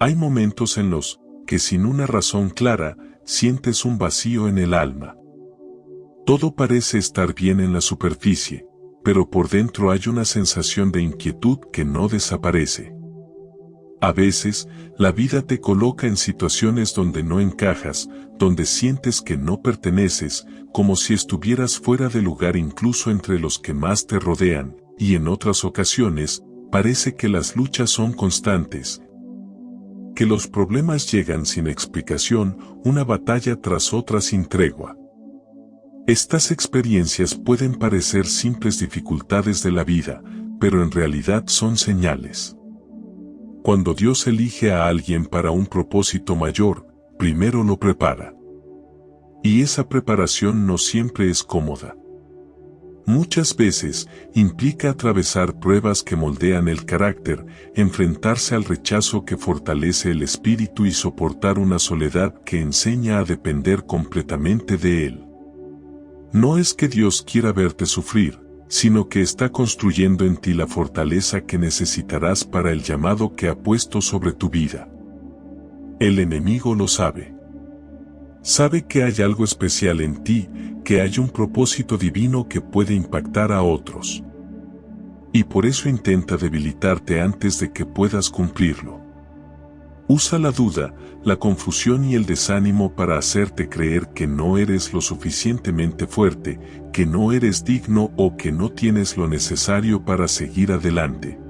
Hay momentos en los que sin una razón clara, sientes un vacío en el alma. Todo parece estar bien en la superficie, pero por dentro hay una sensación de inquietud que no desaparece. A veces, la vida te coloca en situaciones donde no encajas, donde sientes que no perteneces, como si estuvieras fuera de lugar incluso entre los que más te rodean, y en otras ocasiones, parece que las luchas son constantes, que los problemas llegan sin explicación, una batalla tras otra sin tregua. Estas experiencias pueden parecer simples dificultades de la vida, pero en realidad son señales. Cuando Dios elige a alguien para un propósito mayor, primero lo prepara. Y esa preparación no siempre es cómoda. Muchas veces implica atravesar pruebas que moldean el carácter, enfrentarse al rechazo que fortalece el espíritu y soportar una soledad que enseña a depender completamente de Él. No es que Dios quiera verte sufrir, sino que está construyendo en ti la fortaleza que necesitarás para el llamado que ha puesto sobre tu vida. El enemigo lo sabe. Sabe que hay algo especial en ti, que hay un propósito divino que puede impactar a otros. Y por eso intenta debilitarte antes de que puedas cumplirlo. Usa la duda, la confusión y el desánimo para hacerte creer que no eres lo suficientemente fuerte, que no eres digno o que no tienes lo necesario para seguir adelante.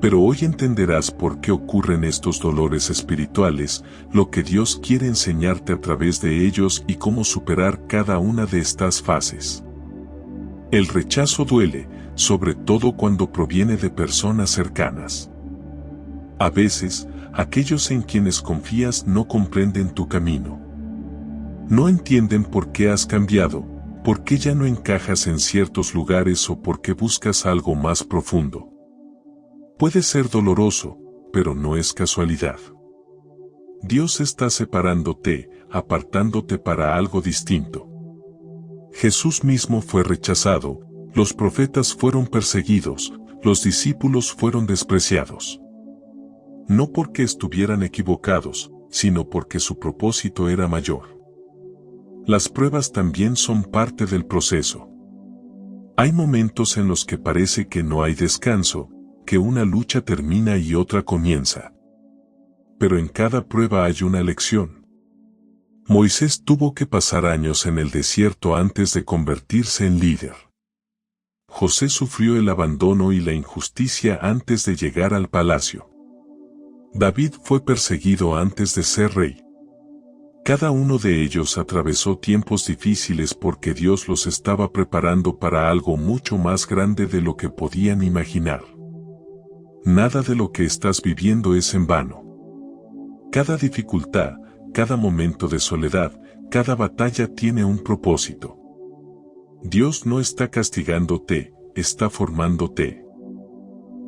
Pero hoy entenderás por qué ocurren estos dolores espirituales, lo que Dios quiere enseñarte a través de ellos y cómo superar cada una de estas fases. El rechazo duele, sobre todo cuando proviene de personas cercanas. A veces, aquellos en quienes confías no comprenden tu camino. No entienden por qué has cambiado, por qué ya no encajas en ciertos lugares o por qué buscas algo más profundo. Puede ser doloroso, pero no es casualidad. Dios está separándote, apartándote para algo distinto. Jesús mismo fue rechazado, los profetas fueron perseguidos, los discípulos fueron despreciados. No porque estuvieran equivocados, sino porque su propósito era mayor. Las pruebas también son parte del proceso. Hay momentos en los que parece que no hay descanso, que una lucha termina y otra comienza. Pero en cada prueba hay una lección. Moisés tuvo que pasar años en el desierto antes de convertirse en líder. José sufrió el abandono y la injusticia antes de llegar al palacio. David fue perseguido antes de ser rey. Cada uno de ellos atravesó tiempos difíciles porque Dios los estaba preparando para algo mucho más grande de lo que podían imaginar. Nada de lo que estás viviendo es en vano. Cada dificultad, cada momento de soledad, cada batalla tiene un propósito. Dios no está castigándote, está formándote.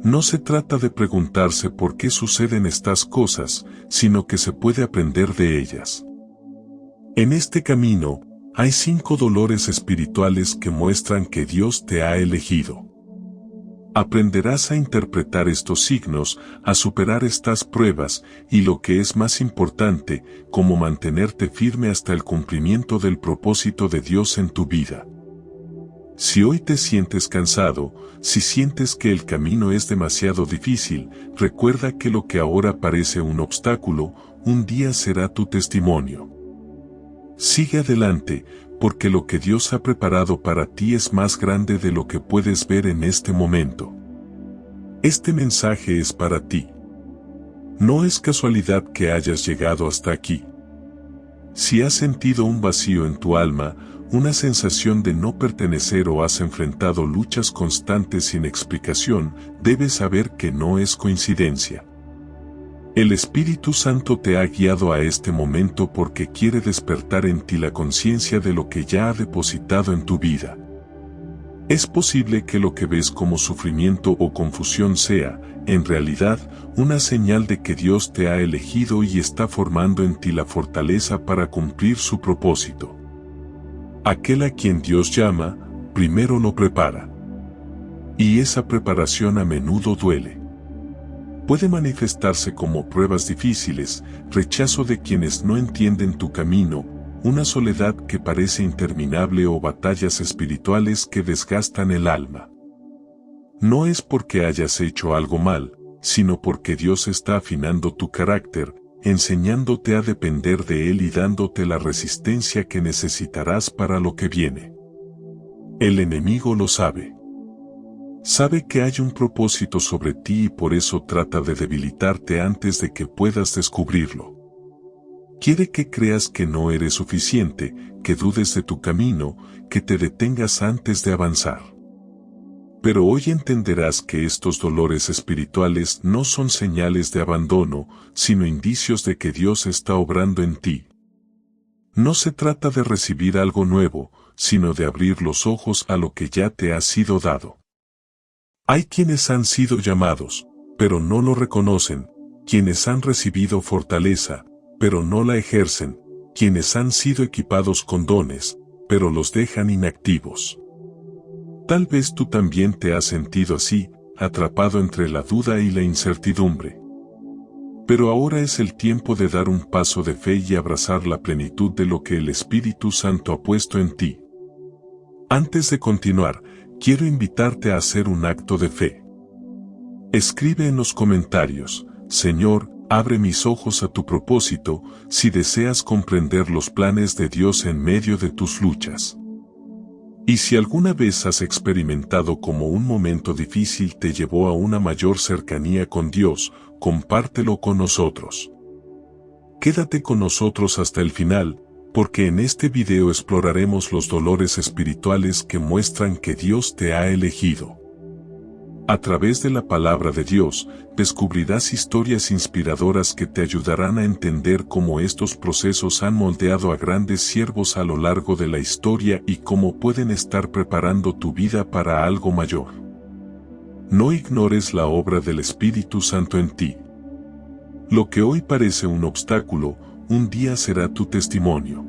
No se trata de preguntarse por qué suceden estas cosas, sino que se puede aprender de ellas. En este camino, hay 5 dolores espirituales que muestran que Dios te ha elegido. Aprenderás a interpretar estos signos, a superar estas pruebas, y lo que es más importante, cómo mantenerte firme hasta el cumplimiento del propósito de Dios en tu vida. Si hoy te sientes cansado, si sientes que el camino es demasiado difícil, recuerda que lo que ahora parece un obstáculo, un día será tu testimonio. Sigue adelante, porque lo que Dios ha preparado para ti es más grande de lo que puedes ver en este momento. Este mensaje es para ti. No es casualidad que hayas llegado hasta aquí. Si has sentido un vacío en tu alma, una sensación de no pertenecer o has enfrentado luchas constantes sin explicación, debes saber que no es coincidencia. El Espíritu Santo te ha guiado a este momento porque quiere despertar en ti la conciencia de lo que ya ha depositado en tu vida. Es posible que lo que ves como sufrimiento o confusión sea, en realidad, una señal de que Dios te ha elegido y está formando en ti la fortaleza para cumplir su propósito. Aquel a quien Dios llama, primero lo prepara. Y esa preparación a menudo duele. Puede manifestarse como pruebas difíciles, rechazo de quienes no entienden tu camino, una soledad que parece interminable o batallas espirituales que desgastan el alma. No es porque hayas hecho algo mal, sino porque Dios está afinando tu carácter, enseñándote a depender de Él y dándote la resistencia que necesitarás para lo que viene. El enemigo lo sabe. Sabe que hay un propósito sobre ti y por eso trata de debilitarte antes de que puedas descubrirlo. Quiere que creas que no eres suficiente, que dudes de tu camino, que te detengas antes de avanzar. Pero hoy entenderás que estos dolores espirituales no son señales de abandono, sino indicios de que Dios está obrando en ti. No se trata de recibir algo nuevo, sino de abrir los ojos a lo que ya te ha sido dado. Hay quienes han sido llamados, pero no lo reconocen, quienes han recibido fortaleza, pero no la ejercen, quienes han sido equipados con dones, pero los dejan inactivos. Tal vez tú también te has sentido así, atrapado entre la duda y la incertidumbre. Pero ahora es el tiempo de dar un paso de fe y abrazar la plenitud de lo que el Espíritu Santo ha puesto en ti. Antes de continuar, quiero invitarte a hacer un acto de fe. Escribe en los comentarios: Señor, abre mis ojos a tu propósito, si deseas comprender los planes de Dios en medio de tus luchas. Y si alguna vez has experimentado como un momento difícil te llevó a una mayor cercanía con Dios, compártelo con nosotros. Quédate con nosotros hasta el final, porque en este video exploraremos los dolores espirituales que muestran que Dios te ha elegido. A través de la palabra de Dios, descubrirás historias inspiradoras que te ayudarán a entender cómo estos procesos han moldeado a grandes siervos a lo largo de la historia y cómo pueden estar preparando tu vida para algo mayor. No ignores la obra del Espíritu Santo en ti. Lo que hoy parece un obstáculo, un día será tu testimonio.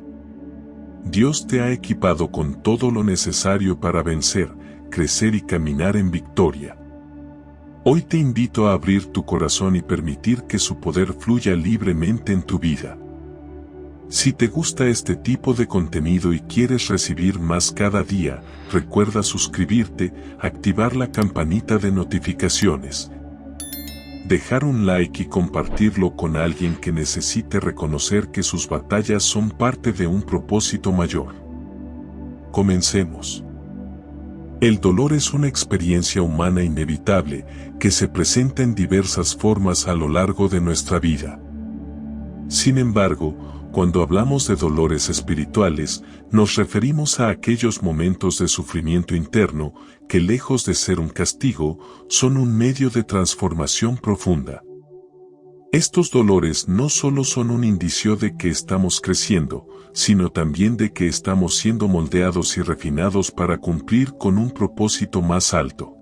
Dios te ha equipado con todo lo necesario para vencer, crecer y caminar en victoria. Hoy te invito a abrir tu corazón y permitir que su poder fluya libremente en tu vida. Si te gusta este tipo de contenido y quieres recibir más cada día, recuerda suscribirte, activar la campanita de notificaciones, dejar un like y compartirlo con alguien que necesite reconocer que sus batallas son parte de un propósito mayor. Comencemos. El dolor es una experiencia humana inevitable que se presenta en diversas formas a lo largo de nuestra vida. Sin embargo, cuando hablamos de dolores espirituales, nos referimos a aquellos momentos de sufrimiento interno que, lejos de ser un castigo, son un medio de transformación profunda. Estos dolores no solo son un indicio de que estamos creciendo, sino también de que estamos siendo moldeados y refinados para cumplir con un propósito más alto.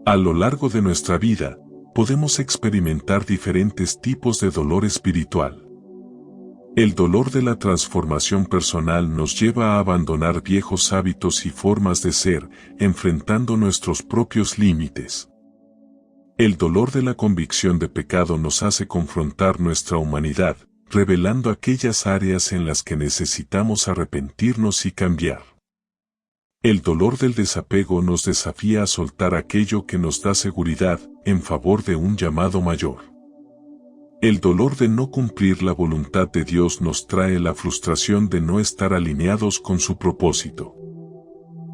A lo largo de nuestra vida, podemos experimentar diferentes tipos de dolor espiritual. El dolor de la transformación personal nos lleva a abandonar viejos hábitos y formas de ser, enfrentando nuestros propios límites. El dolor de la convicción de pecado nos hace confrontar nuestra humanidad, revelando aquellas áreas en las que necesitamos arrepentirnos y cambiar. El dolor del desapego nos desafía a soltar aquello que nos da seguridad, en favor de un llamado mayor. El dolor de no cumplir la voluntad de Dios nos trae la frustración de no estar alineados con su propósito.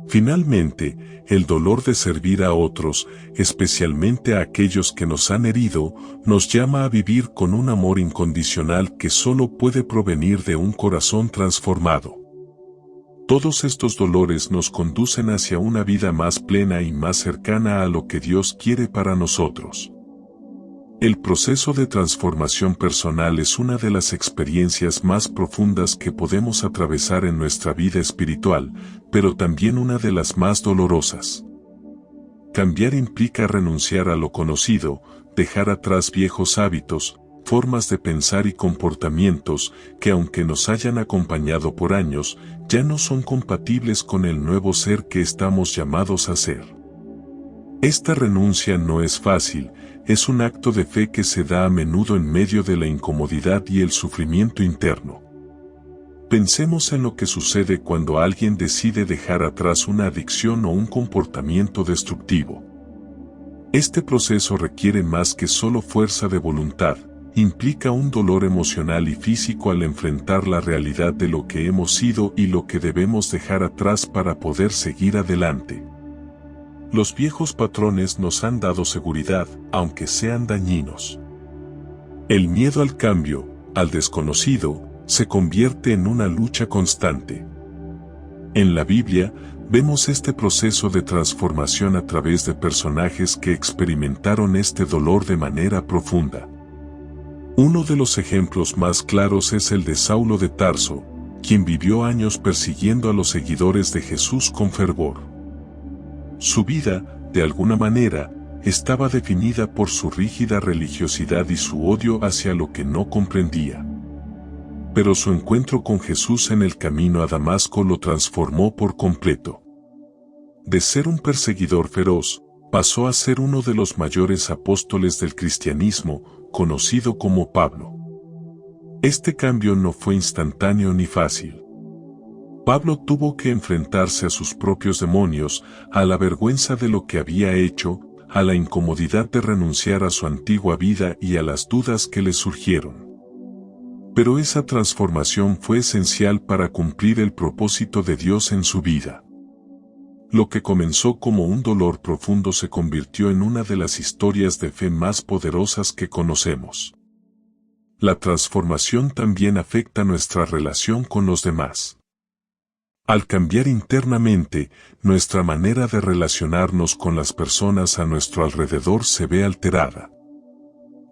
Finalmente, el dolor de servir a otros, especialmente a aquellos que nos han herido, nos llama a vivir con un amor incondicional que solo puede provenir de un corazón transformado. Todos estos dolores nos conducen hacia una vida más plena y más cercana a lo que Dios quiere para nosotros. El proceso de transformación personal es una de las experiencias más profundas que podemos atravesar en nuestra vida espiritual, pero también una de las más dolorosas. Cambiar implica renunciar a lo conocido, dejar atrás viejos hábitos, formas de pensar y comportamientos que, aunque nos hayan acompañado por años, ya no son compatibles con el nuevo ser que estamos llamados a ser. Esta renuncia no es fácil, es un acto de fe que se da a menudo en medio de la incomodidad y el sufrimiento interno. Pensemos en lo que sucede cuando alguien decide dejar atrás una adicción o un comportamiento destructivo. Este proceso requiere más que solo fuerza de voluntad, implica un dolor emocional y físico al enfrentar la realidad de lo que hemos sido y lo que debemos dejar atrás para poder seguir adelante. Los viejos patrones nos han dado seguridad, aunque sean dañinos. El miedo al cambio, al desconocido, se convierte en una lucha constante. En la Biblia, vemos este proceso de transformación a través de personajes que experimentaron este dolor de manera profunda. Uno de los ejemplos más claros es el de Saulo de Tarso, quien vivió años persiguiendo a los seguidores de Jesús con fervor. Su vida, de alguna manera, estaba definida por su rígida religiosidad y su odio hacia lo que no comprendía. Pero su encuentro con Jesús en el camino a Damasco lo transformó por completo. De ser un perseguidor feroz, pasó a ser uno de los mayores apóstoles del cristianismo, conocido como Pablo. Este cambio no fue instantáneo ni fácil. Pablo tuvo que enfrentarse a sus propios demonios, a la vergüenza de lo que había hecho, a la incomodidad de renunciar a su antigua vida y a las dudas que le surgieron. Pero esa transformación fue esencial para cumplir el propósito de Dios en su vida. Lo que comenzó como un dolor profundo se convirtió en una de las historias de fe más poderosas que conocemos. La transformación también afecta nuestra relación con los demás. Al cambiar internamente, nuestra manera de relacionarnos con las personas a nuestro alrededor se ve alterada.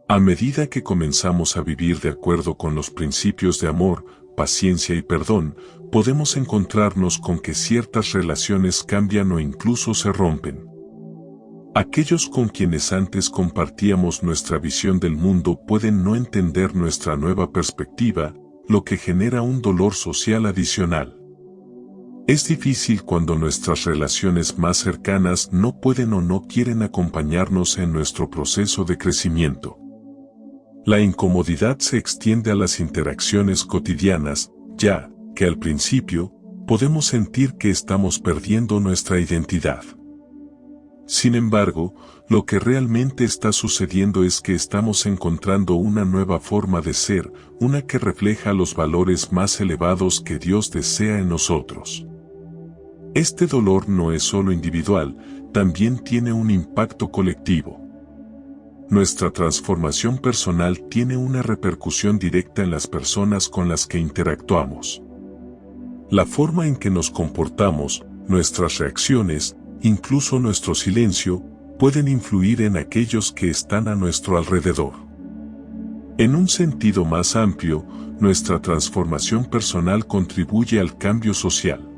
A medida que comenzamos a vivir de acuerdo con los principios de amor, paciencia y perdón, podemos encontrarnos con que ciertas relaciones cambian o incluso se rompen. Aquellos con quienes antes compartíamos nuestra visión del mundo pueden no entender nuestra nueva perspectiva, lo que genera un dolor social adicional. Es difícil cuando nuestras relaciones más cercanas no pueden o no quieren acompañarnos en nuestro proceso de crecimiento. La incomodidad se extiende a las interacciones cotidianas, ya que al principio podemos sentir que estamos perdiendo nuestra identidad. Sin embargo, lo que realmente está sucediendo es que estamos encontrando una nueva forma de ser, una que refleja los valores más elevados que Dios desea en nosotros. Este dolor no es solo individual, también tiene un impacto colectivo. Nuestra transformación personal tiene una repercusión directa en las personas con las que interactuamos. La forma en que nos comportamos, nuestras reacciones, incluso nuestro silencio, pueden influir en aquellos que están a nuestro alrededor. En un sentido más amplio, nuestra transformación personal contribuye al cambio social.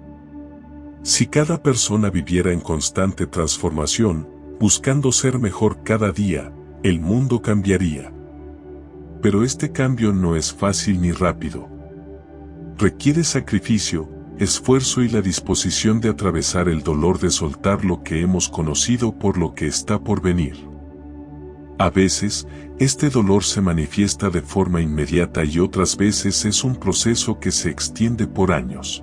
Si cada persona viviera en constante transformación, buscando ser mejor cada día, el mundo cambiaría. Pero este cambio no es fácil ni rápido. Requiere sacrificio, esfuerzo y la disposición de atravesar el dolor de soltar lo que hemos conocido por lo que está por venir. A veces, este dolor se manifiesta de forma inmediata y otras veces es un proceso que se extiende por años.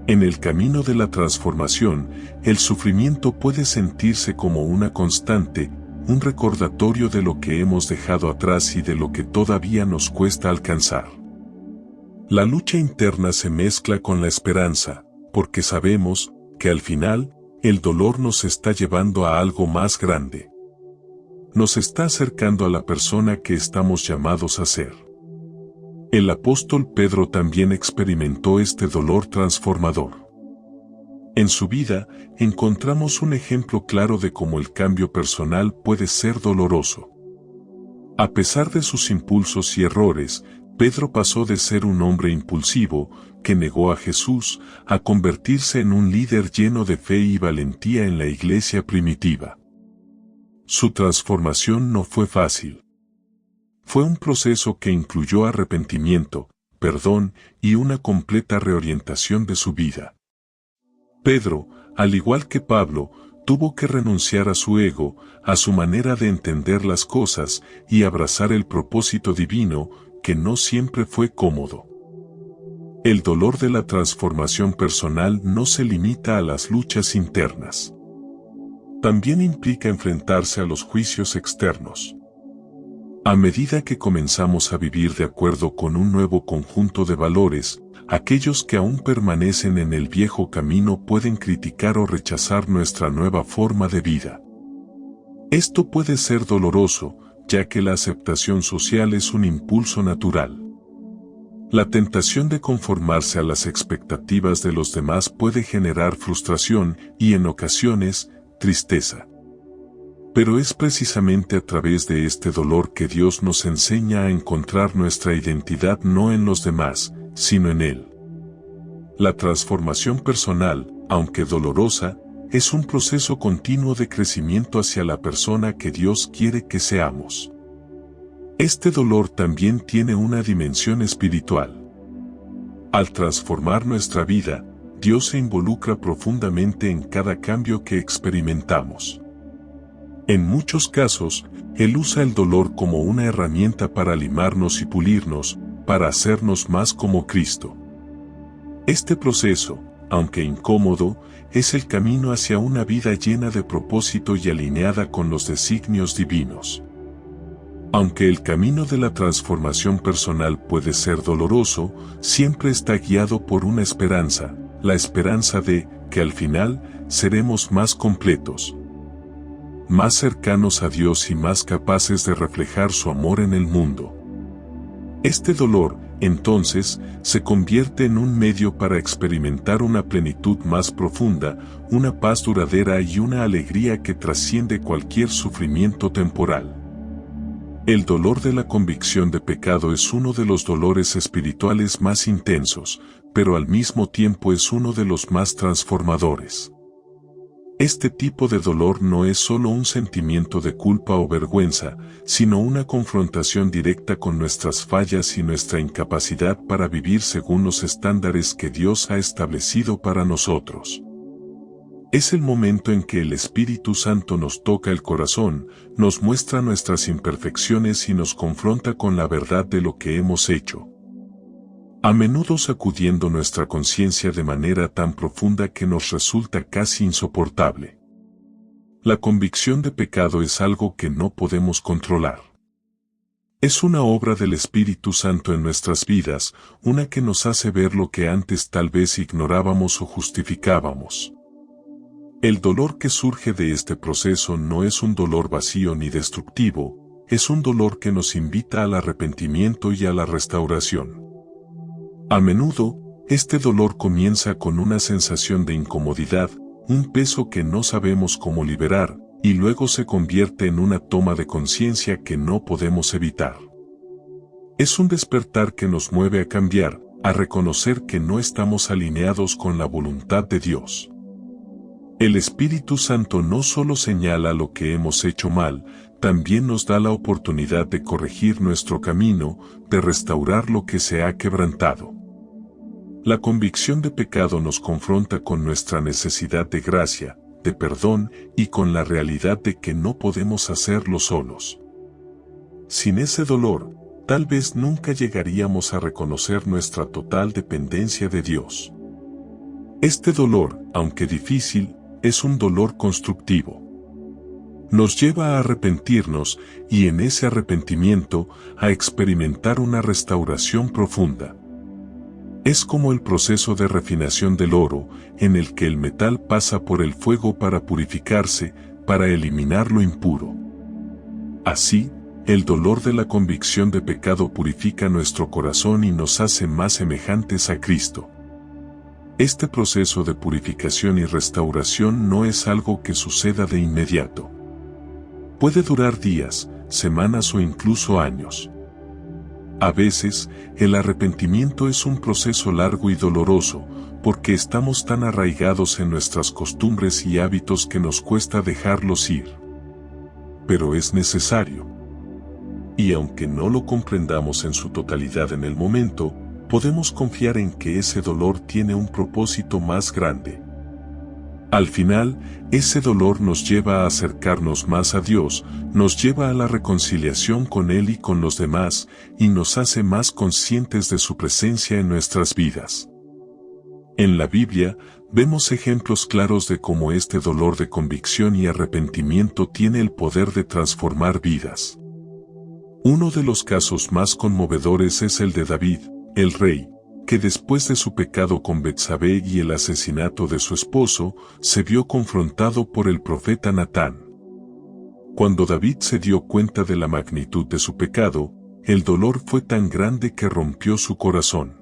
En el camino de la transformación, el sufrimiento puede sentirse como una constante, un recordatorio de lo que hemos dejado atrás y de lo que todavía nos cuesta alcanzar. La lucha interna se mezcla con la esperanza, porque sabemos que al final, el dolor nos está llevando a algo más grande. Nos está acercando a la persona que estamos llamados a ser. El apóstol Pedro también experimentó este dolor transformador. En su vida, encontramos un ejemplo claro de cómo el cambio personal puede ser doloroso. A pesar de sus impulsos y errores, Pedro pasó de ser un hombre impulsivo, que negó a Jesús, a convertirse en un líder lleno de fe y valentía en la iglesia primitiva. Su transformación no fue fácil. Fue un proceso que incluyó arrepentimiento, perdón y una completa reorientación de su vida. Pedro, al igual que Pablo, tuvo que renunciar a su ego, a su manera de entender las cosas y abrazar el propósito divino, que no siempre fue cómodo. El dolor de la transformación personal no se limita a las luchas internas. También implica enfrentarse a los juicios externos. A medida que comenzamos a vivir de acuerdo con un nuevo conjunto de valores, aquellos que aún permanecen en el viejo camino pueden criticar o rechazar nuestra nueva forma de vida. Esto puede ser doloroso, ya que la aceptación social es un impulso natural. La tentación de conformarse a las expectativas de los demás puede generar frustración y, en ocasiones, tristeza. Pero es precisamente a través de este dolor que Dios nos enseña a encontrar nuestra identidad no en los demás, sino en Él. La transformación personal, aunque dolorosa, es un proceso continuo de crecimiento hacia la persona que Dios quiere que seamos. Este dolor también tiene una dimensión espiritual. Al transformar nuestra vida, Dios se involucra profundamente en cada cambio que experimentamos. En muchos casos, Él usa el dolor como una herramienta para limarnos y pulirnos, para hacernos más como Cristo. Este proceso, aunque incómodo, es el camino hacia una vida llena de propósito y alineada con los designios divinos. Aunque el camino de la transformación personal puede ser doloroso, siempre está guiado por una esperanza, la esperanza de que al final seremos más completos, más cercanos a Dios y más capaces de reflejar su amor en el mundo. Este dolor, entonces, se convierte en un medio para experimentar una plenitud más profunda, una paz duradera y una alegría que trasciende cualquier sufrimiento temporal. El dolor de la convicción de pecado es uno de los dolores espirituales más intensos, pero al mismo tiempo es uno de los más transformadores. Este tipo de dolor no es solo un sentimiento de culpa o vergüenza, sino una confrontación directa con nuestras fallas y nuestra incapacidad para vivir según los estándares que Dios ha establecido para nosotros. Es el momento en que el Espíritu Santo nos toca el corazón, nos muestra nuestras imperfecciones y nos confronta con la verdad de lo que hemos hecho. A menudo sacudiendo nuestra conciencia de manera tan profunda que nos resulta casi insoportable. La convicción de pecado es algo que no podemos controlar. Es una obra del Espíritu Santo en nuestras vidas, una que nos hace ver lo que antes tal vez ignorábamos o justificábamos. El dolor que surge de este proceso no es un dolor vacío ni destructivo, es un dolor que nos invita al arrepentimiento y a la restauración. A menudo, este dolor comienza con una sensación de incomodidad, un peso que no sabemos cómo liberar, y luego se convierte en una toma de conciencia que no podemos evitar. Es un despertar que nos mueve a cambiar, a reconocer que no estamos alineados con la voluntad de Dios. El Espíritu Santo no solo señala lo que hemos hecho mal, también nos da la oportunidad de corregir nuestro camino, de restaurar lo que se ha quebrantado. La convicción de pecado nos confronta con nuestra necesidad de gracia, de perdón y con la realidad de que no podemos hacerlo solos. Sin ese dolor, tal vez nunca llegaríamos a reconocer nuestra total dependencia de Dios. Este dolor, aunque difícil, es un dolor constructivo. Nos lleva a arrepentirnos y en ese arrepentimiento a experimentar una restauración profunda. Es como el proceso de refinación del oro, en el que el metal pasa por el fuego para purificarse, para eliminar lo impuro. Así, el dolor de la convicción de pecado purifica nuestro corazón y nos hace más semejantes a Cristo. Este proceso de purificación y restauración no es algo que suceda de inmediato. Puede durar días, semanas o incluso años. A veces, el arrepentimiento es un proceso largo y doloroso, porque estamos tan arraigados en nuestras costumbres y hábitos que nos cuesta dejarlos ir. Pero es necesario. Y aunque no lo comprendamos en su totalidad en el momento, podemos confiar en que ese dolor tiene un propósito más grande. Al final, ese dolor nos lleva a acercarnos más a Dios, nos lleva a la reconciliación con Él y con los demás, y nos hace más conscientes de su presencia en nuestras vidas. En la Biblia, vemos ejemplos claros de cómo este dolor de convicción y arrepentimiento tiene el poder de transformar vidas. Uno de los casos más conmovedores es el de David, el rey, que después de su pecado con Betsabé y el asesinato de su esposo, se vio confrontado por el profeta Natán. Cuando David se dio cuenta de la magnitud de su pecado, el dolor fue tan grande que rompió su corazón.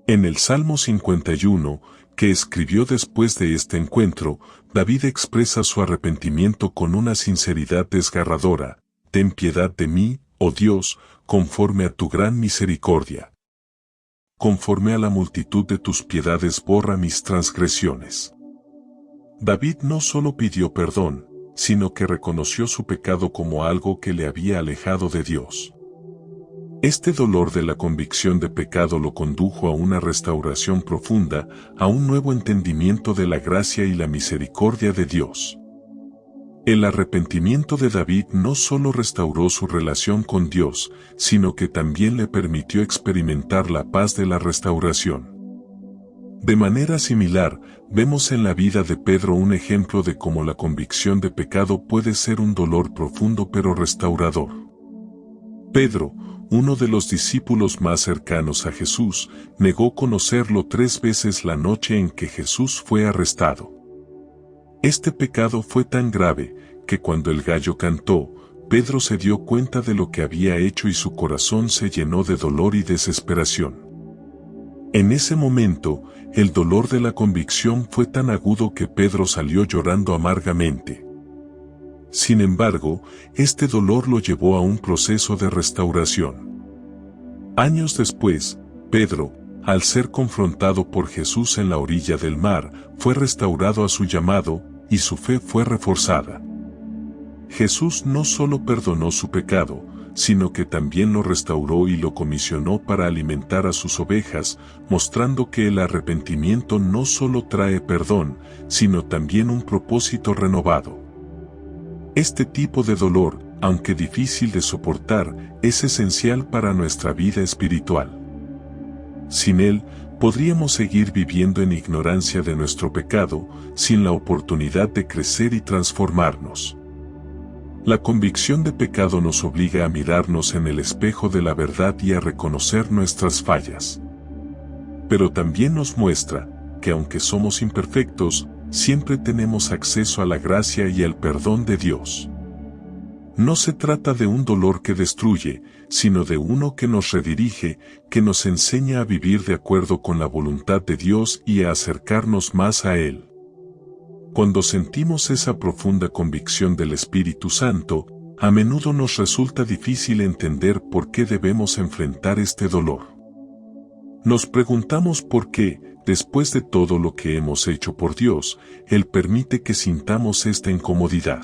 En el Salmo 51, que escribió después de este encuentro, David expresa su arrepentimiento con una sinceridad desgarradora: «Ten piedad de mí, oh Dios, conforme a tu gran misericordia. Conforme a la multitud de tus piedades borra mis transgresiones». David no solo pidió perdón, sino que reconoció su pecado como algo que le había alejado de Dios. Este dolor de la convicción de pecado lo condujo a una restauración profunda, a un nuevo entendimiento de la gracia y la misericordia de Dios. El arrepentimiento de David no solo restauró su relación con Dios, sino que también le permitió experimentar la paz de la restauración. De manera similar, vemos en la vida de Pedro un ejemplo de cómo la convicción de pecado puede ser un dolor profundo pero restaurador. Pedro, uno de los discípulos más cercanos a Jesús, negó conocerlo 3 veces la noche en que Jesús fue arrestado. Este pecado fue tan grave, que cuando el gallo cantó, Pedro se dio cuenta de lo que había hecho y su corazón se llenó de dolor y desesperación. En ese momento, el dolor de la convicción fue tan agudo que Pedro salió llorando amargamente. Sin embargo, este dolor lo llevó a un proceso de restauración. Años después, Pedro, al ser confrontado por Jesús en la orilla del mar, fue restaurado a su llamado, y su fe fue reforzada. Jesús no solo perdonó su pecado, sino que también lo restauró y lo comisionó para alimentar a sus ovejas, mostrando que el arrepentimiento no solo trae perdón, sino también un propósito renovado. Este tipo de dolor, aunque difícil de soportar, es esencial para nuestra vida espiritual. Sin él, podríamos seguir viviendo en ignorancia de nuestro pecado, sin la oportunidad de crecer y transformarnos. La convicción de pecado nos obliga a mirarnos en el espejo de la verdad y a reconocer nuestras fallas. Pero también nos muestra que aunque somos imperfectos, siempre tenemos acceso a la gracia y al perdón de Dios. No se trata de un dolor que destruye, sino de uno que nos redirige, que nos enseña a vivir de acuerdo con la voluntad de Dios y a acercarnos más a Él. Cuando sentimos esa profunda convicción del Espíritu Santo, a menudo nos resulta difícil entender por qué debemos enfrentar este dolor. Nos preguntamos por qué, después de todo lo que hemos hecho por Dios, Él permite que sintamos esta incomodidad.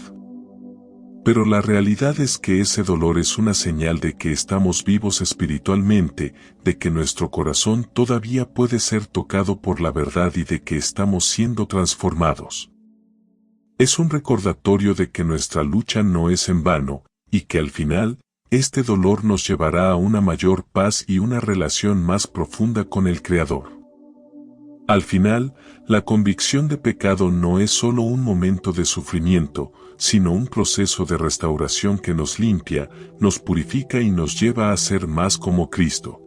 Pero la realidad es que ese dolor es una señal de que estamos vivos espiritualmente, de que nuestro corazón todavía puede ser tocado por la verdad y de que estamos siendo transformados. Es un recordatorio de que nuestra lucha no es en vano, y que al final, este dolor nos llevará a una mayor paz y una relación más profunda con el Creador. Al final, la convicción de pecado no es solo un momento de sufrimiento, sino un proceso de restauración que nos limpia, nos purifica y nos lleva a ser más como Cristo.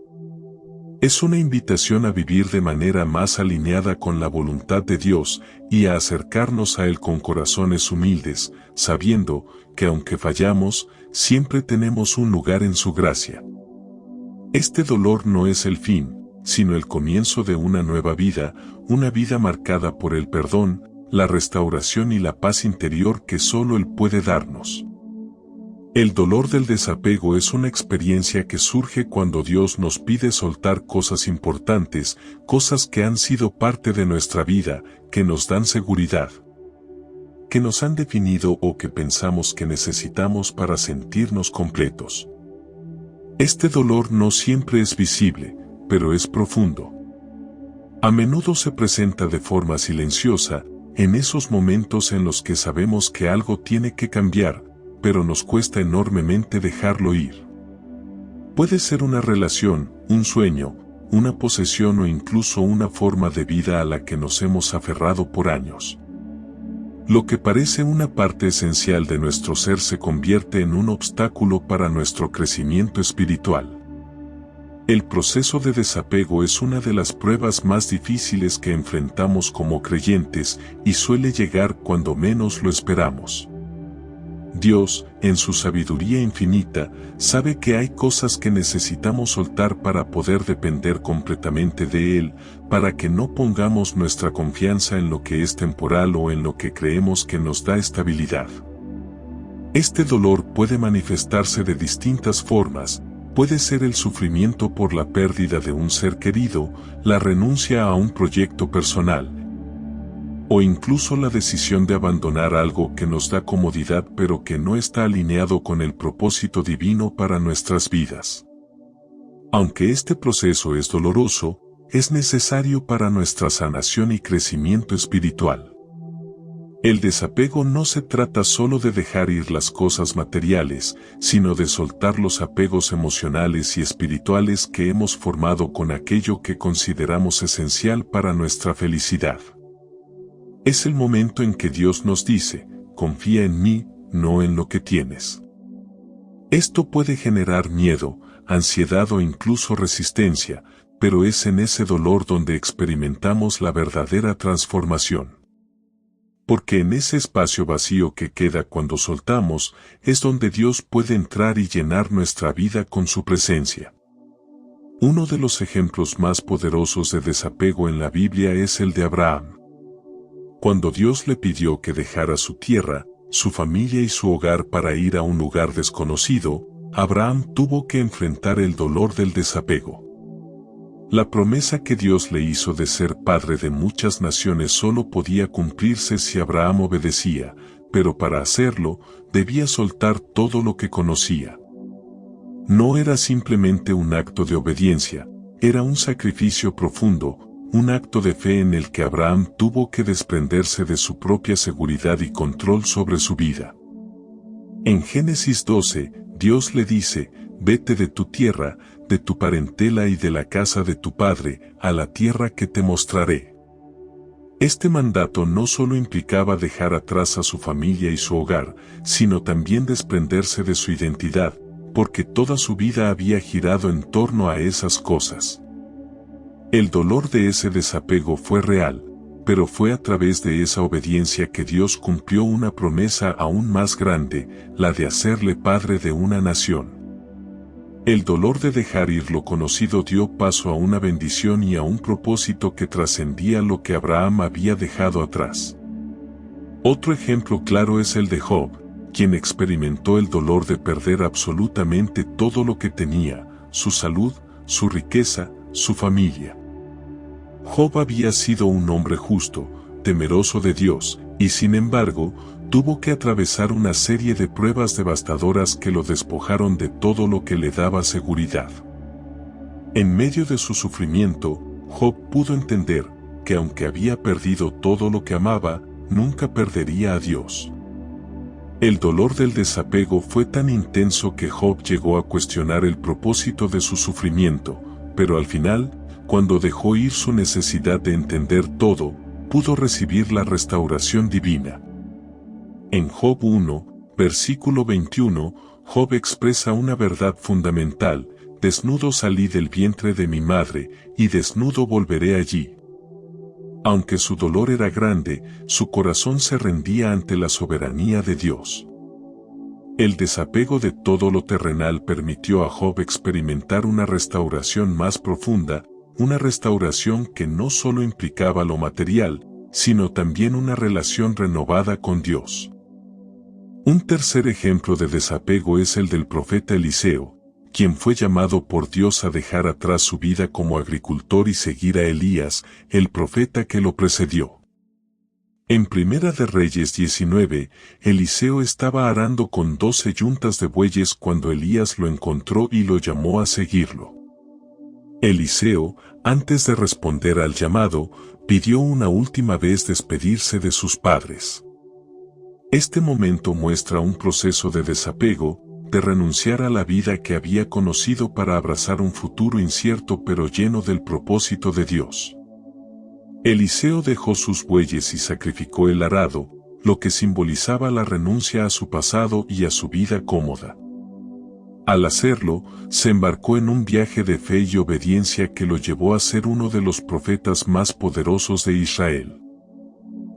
Es una invitación a vivir de manera más alineada con la voluntad de Dios y a acercarnos a Él con corazones humildes, sabiendo que aunque fallamos, siempre tenemos un lugar en su gracia. Este dolor no es el fin, sino el comienzo de una nueva vida, una vida marcada por el perdón, la restauración y la paz interior que solo Él puede darnos. El dolor del desapego es una experiencia que surge cuando Dios nos pide soltar cosas importantes, cosas que han sido parte de nuestra vida, que nos dan seguridad, que nos han definido o que pensamos que necesitamos para sentirnos completos. Este dolor no siempre es visible, pero es profundo. A menudo se presenta de forma silenciosa, en esos momentos en los que sabemos que algo tiene que cambiar, pero nos cuesta enormemente dejarlo ir. Puede ser una relación, un sueño, una posesión o incluso una forma de vida a la que nos hemos aferrado por años. Lo que parece una parte esencial de nuestro ser se convierte en un obstáculo para nuestro crecimiento espiritual. El proceso de desapego es una de las pruebas más difíciles que enfrentamos como creyentes y suele llegar cuando menos lo esperamos. Dios, en su sabiduría infinita, sabe que hay cosas que necesitamos soltar para poder depender completamente de Él, para que no pongamos nuestra confianza en lo que es temporal o en lo que creemos que nos da estabilidad. Este dolor puede manifestarse de distintas formas. Puede ser el sufrimiento por la pérdida de un ser querido, la renuncia a un proyecto personal, o incluso la decisión de abandonar algo que nos da comodidad pero que no está alineado con el propósito divino para nuestras vidas. Aunque este proceso es doloroso, es necesario para nuestra sanación y crecimiento espiritual. El desapego no se trata solo de dejar ir las cosas materiales, sino de soltar los apegos emocionales y espirituales que hemos formado con aquello que consideramos esencial para nuestra felicidad. Es el momento en que Dios nos dice, confía en mí, no en lo que tienes. Esto puede generar miedo, ansiedad o incluso resistencia, pero es en ese dolor donde experimentamos la verdadera transformación. Porque en ese espacio vacío que queda cuando soltamos, es donde Dios puede entrar y llenar nuestra vida con su presencia. Uno de los ejemplos más poderosos de desapego en la Biblia es el de Abraham. Cuando Dios le pidió que dejara su tierra, su familia y su hogar para ir a un lugar desconocido, Abraham tuvo que enfrentar el dolor del desapego. La promesa que Dios le hizo de ser padre de muchas naciones solo podía cumplirse si Abraham obedecía, pero para hacerlo, debía soltar todo lo que conocía. No era simplemente un acto de obediencia, era un sacrificio profundo, un acto de fe en el que Abraham tuvo que desprenderse de su propia seguridad y control sobre su vida. En Génesis 12, Dios le dice, vete de tu tierra, de tu parentela y de la casa de tu padre, a la tierra que te mostraré. Este mandato no solo implicaba dejar atrás a su familia y su hogar, sino también desprenderse de su identidad, porque toda su vida había girado en torno a esas cosas. El dolor de ese desapego fue real, pero fue a través de esa obediencia que Dios cumplió una promesa aún más grande, la de hacerle padre de una nación. El dolor de dejar ir lo conocido dio paso a una bendición y a un propósito que trascendía lo que Abraham había dejado atrás. Otro ejemplo claro es el de Job, quien experimentó el dolor de perder absolutamente todo lo que tenía, su salud, su riqueza, su familia. Job había sido un hombre justo, temeroso de Dios, y sin embargo, tuvo que atravesar una serie de pruebas devastadoras que lo despojaron de todo lo que le daba seguridad. En medio de su sufrimiento, Job pudo entender que aunque había perdido todo lo que amaba, nunca perdería a Dios. El dolor del desapego fue tan intenso que Job llegó a cuestionar el propósito de su sufrimiento, pero al final, cuando dejó ir su necesidad de entender todo, pudo recibir la restauración divina. En Job 1, versículo 21, Job expresa una verdad fundamental: desnudo salí del vientre de mi madre, y desnudo volveré allí. Aunque su dolor era grande, su corazón se rendía ante la soberanía de Dios. El desapego de todo lo terrenal permitió a Job experimentar una restauración más profunda, una restauración que no solo implicaba lo material, sino también una relación renovada con Dios. Un tercer ejemplo de desapego es el del profeta Eliseo, quien fue llamado por Dios a dejar atrás su vida como agricultor y seguir a Elías, el profeta que lo precedió. En Primera de Reyes 19, Eliseo estaba arando con 12 yuntas de bueyes cuando Elías lo encontró y lo llamó a seguirlo. Eliseo, antes de responder al llamado, pidió una última vez despedirse de sus padres. Este momento muestra un proceso de desapego, de renunciar a la vida que había conocido para abrazar un futuro incierto pero lleno del propósito de Dios. Eliseo dejó sus bueyes y sacrificó el arado, lo que simbolizaba la renuncia a su pasado y a su vida cómoda. Al hacerlo, se embarcó en un viaje de fe y obediencia que lo llevó a ser uno de los profetas más poderosos de Israel.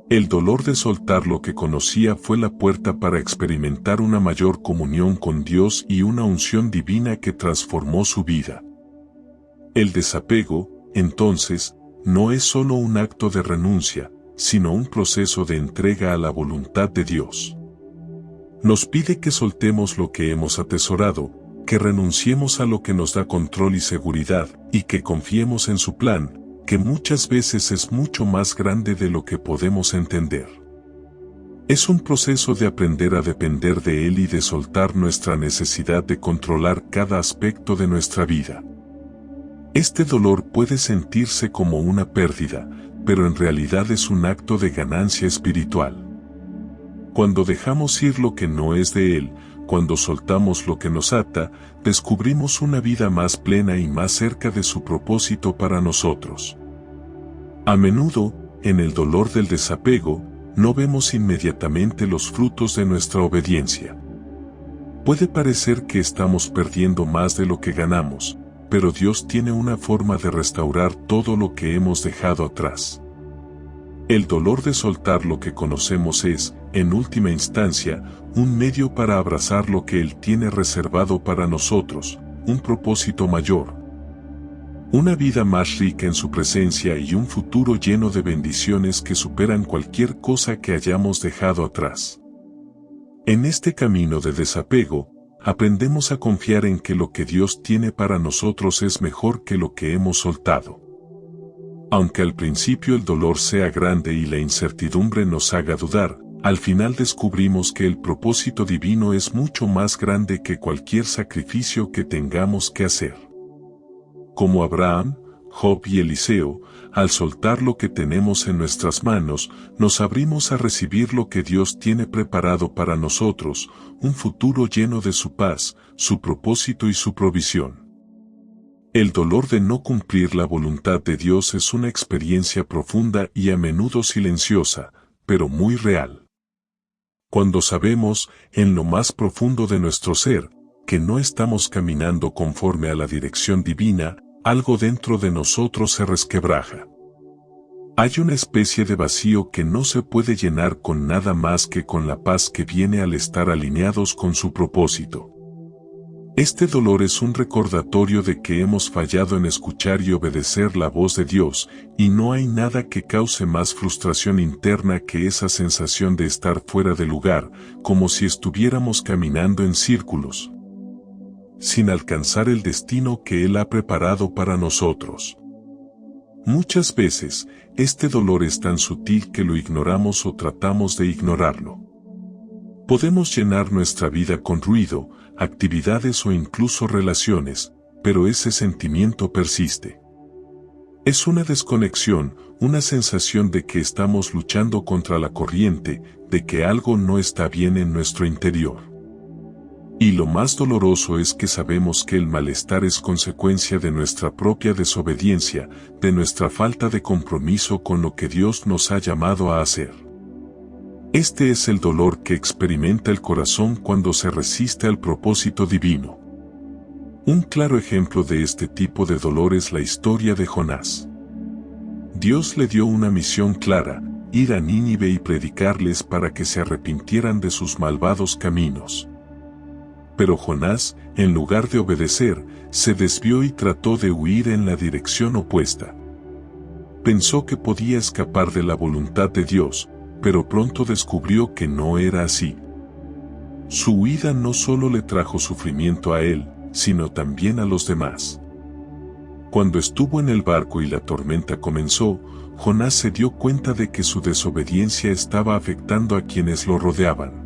El dolor de soltar lo que conocía fue la puerta para experimentar una mayor comunión con Dios y una unción divina que transformó su vida. El desapego, entonces, no es solo un acto de renuncia, sino un proceso de entrega a la voluntad de Dios. Nos pide que soltemos lo que hemos atesorado, que renunciemos a lo que nos da control y seguridad, y que confiemos en su plan, que muchas veces es mucho más grande de lo que podemos entender. Es un proceso de aprender a depender de Él y de soltar nuestra necesidad de controlar cada aspecto de nuestra vida. Este dolor puede sentirse como una pérdida, pero en realidad es un acto de ganancia espiritual. Cuando dejamos ir lo que no es de Él, cuando soltamos lo que nos ata, descubrimos una vida más plena y más cerca de su propósito para nosotros. A menudo, en el dolor del desapego, no vemos inmediatamente los frutos de nuestra obediencia. Puede parecer que estamos perdiendo más de lo que ganamos, pero Dios tiene una forma de restaurar todo lo que hemos dejado atrás. El dolor de soltar lo que conocemos es, en última instancia, un medio para abrazar lo que Él tiene reservado para nosotros, un propósito mayor. Una vida más rica en su presencia y un futuro lleno de bendiciones que superan cualquier cosa que hayamos dejado atrás. En este camino de desapego, aprendemos a confiar en que lo que Dios tiene para nosotros es mejor que lo que hemos soltado. Aunque al principio el dolor sea grande y la incertidumbre nos haga dudar, al final descubrimos que el propósito divino es mucho más grande que cualquier sacrificio que tengamos que hacer. Como Abraham, Job y Eliseo, al soltar lo que tenemos en nuestras manos, nos abrimos a recibir lo que Dios tiene preparado para nosotros, un futuro lleno de su paz, su propósito y su provisión. El dolor de no cumplir la voluntad de Dios es una experiencia profunda y a menudo silenciosa, pero muy real. Cuando sabemos, en lo más profundo de nuestro ser, que no estamos caminando conforme a la dirección divina, algo dentro de nosotros se resquebraja. Hay una especie de vacío que no se puede llenar con nada más que con la paz que viene al estar alineados con su propósito. Este dolor es un recordatorio de que hemos fallado en escuchar y obedecer la voz de Dios, y no hay nada que cause más frustración interna que esa sensación de estar fuera de lugar, como si estuviéramos caminando en círculos, sin alcanzar el destino que Él ha preparado para nosotros. Muchas veces, este dolor es tan sutil que lo ignoramos o tratamos de ignorarlo. Podemos llenar nuestra vida con ruido, actividades o incluso relaciones, pero ese sentimiento persiste. Es una desconexión, una sensación de que estamos luchando contra la corriente, de que algo no está bien en nuestro interior. Y lo más doloroso es que sabemos que el malestar es consecuencia de nuestra propia desobediencia, de nuestra falta de compromiso con lo que Dios nos ha llamado a hacer. Este es el dolor que experimenta el corazón cuando se resiste al propósito divino. Un claro ejemplo de este tipo de dolor es la historia de Jonás. Dios le dio una misión clara, ir a Nínive y predicarles para que se arrepintieran de sus malvados caminos. Pero Jonás, en lugar de obedecer, se desvió y trató de huir en la dirección opuesta. Pensó que podía escapar de la voluntad de Dios, pero pronto descubrió que no era así. Su huida no solo le trajo sufrimiento a él, sino también a los demás. Cuando estuvo en el barco y la tormenta comenzó, Jonás se dio cuenta de que su desobediencia estaba afectando a quienes lo rodeaban.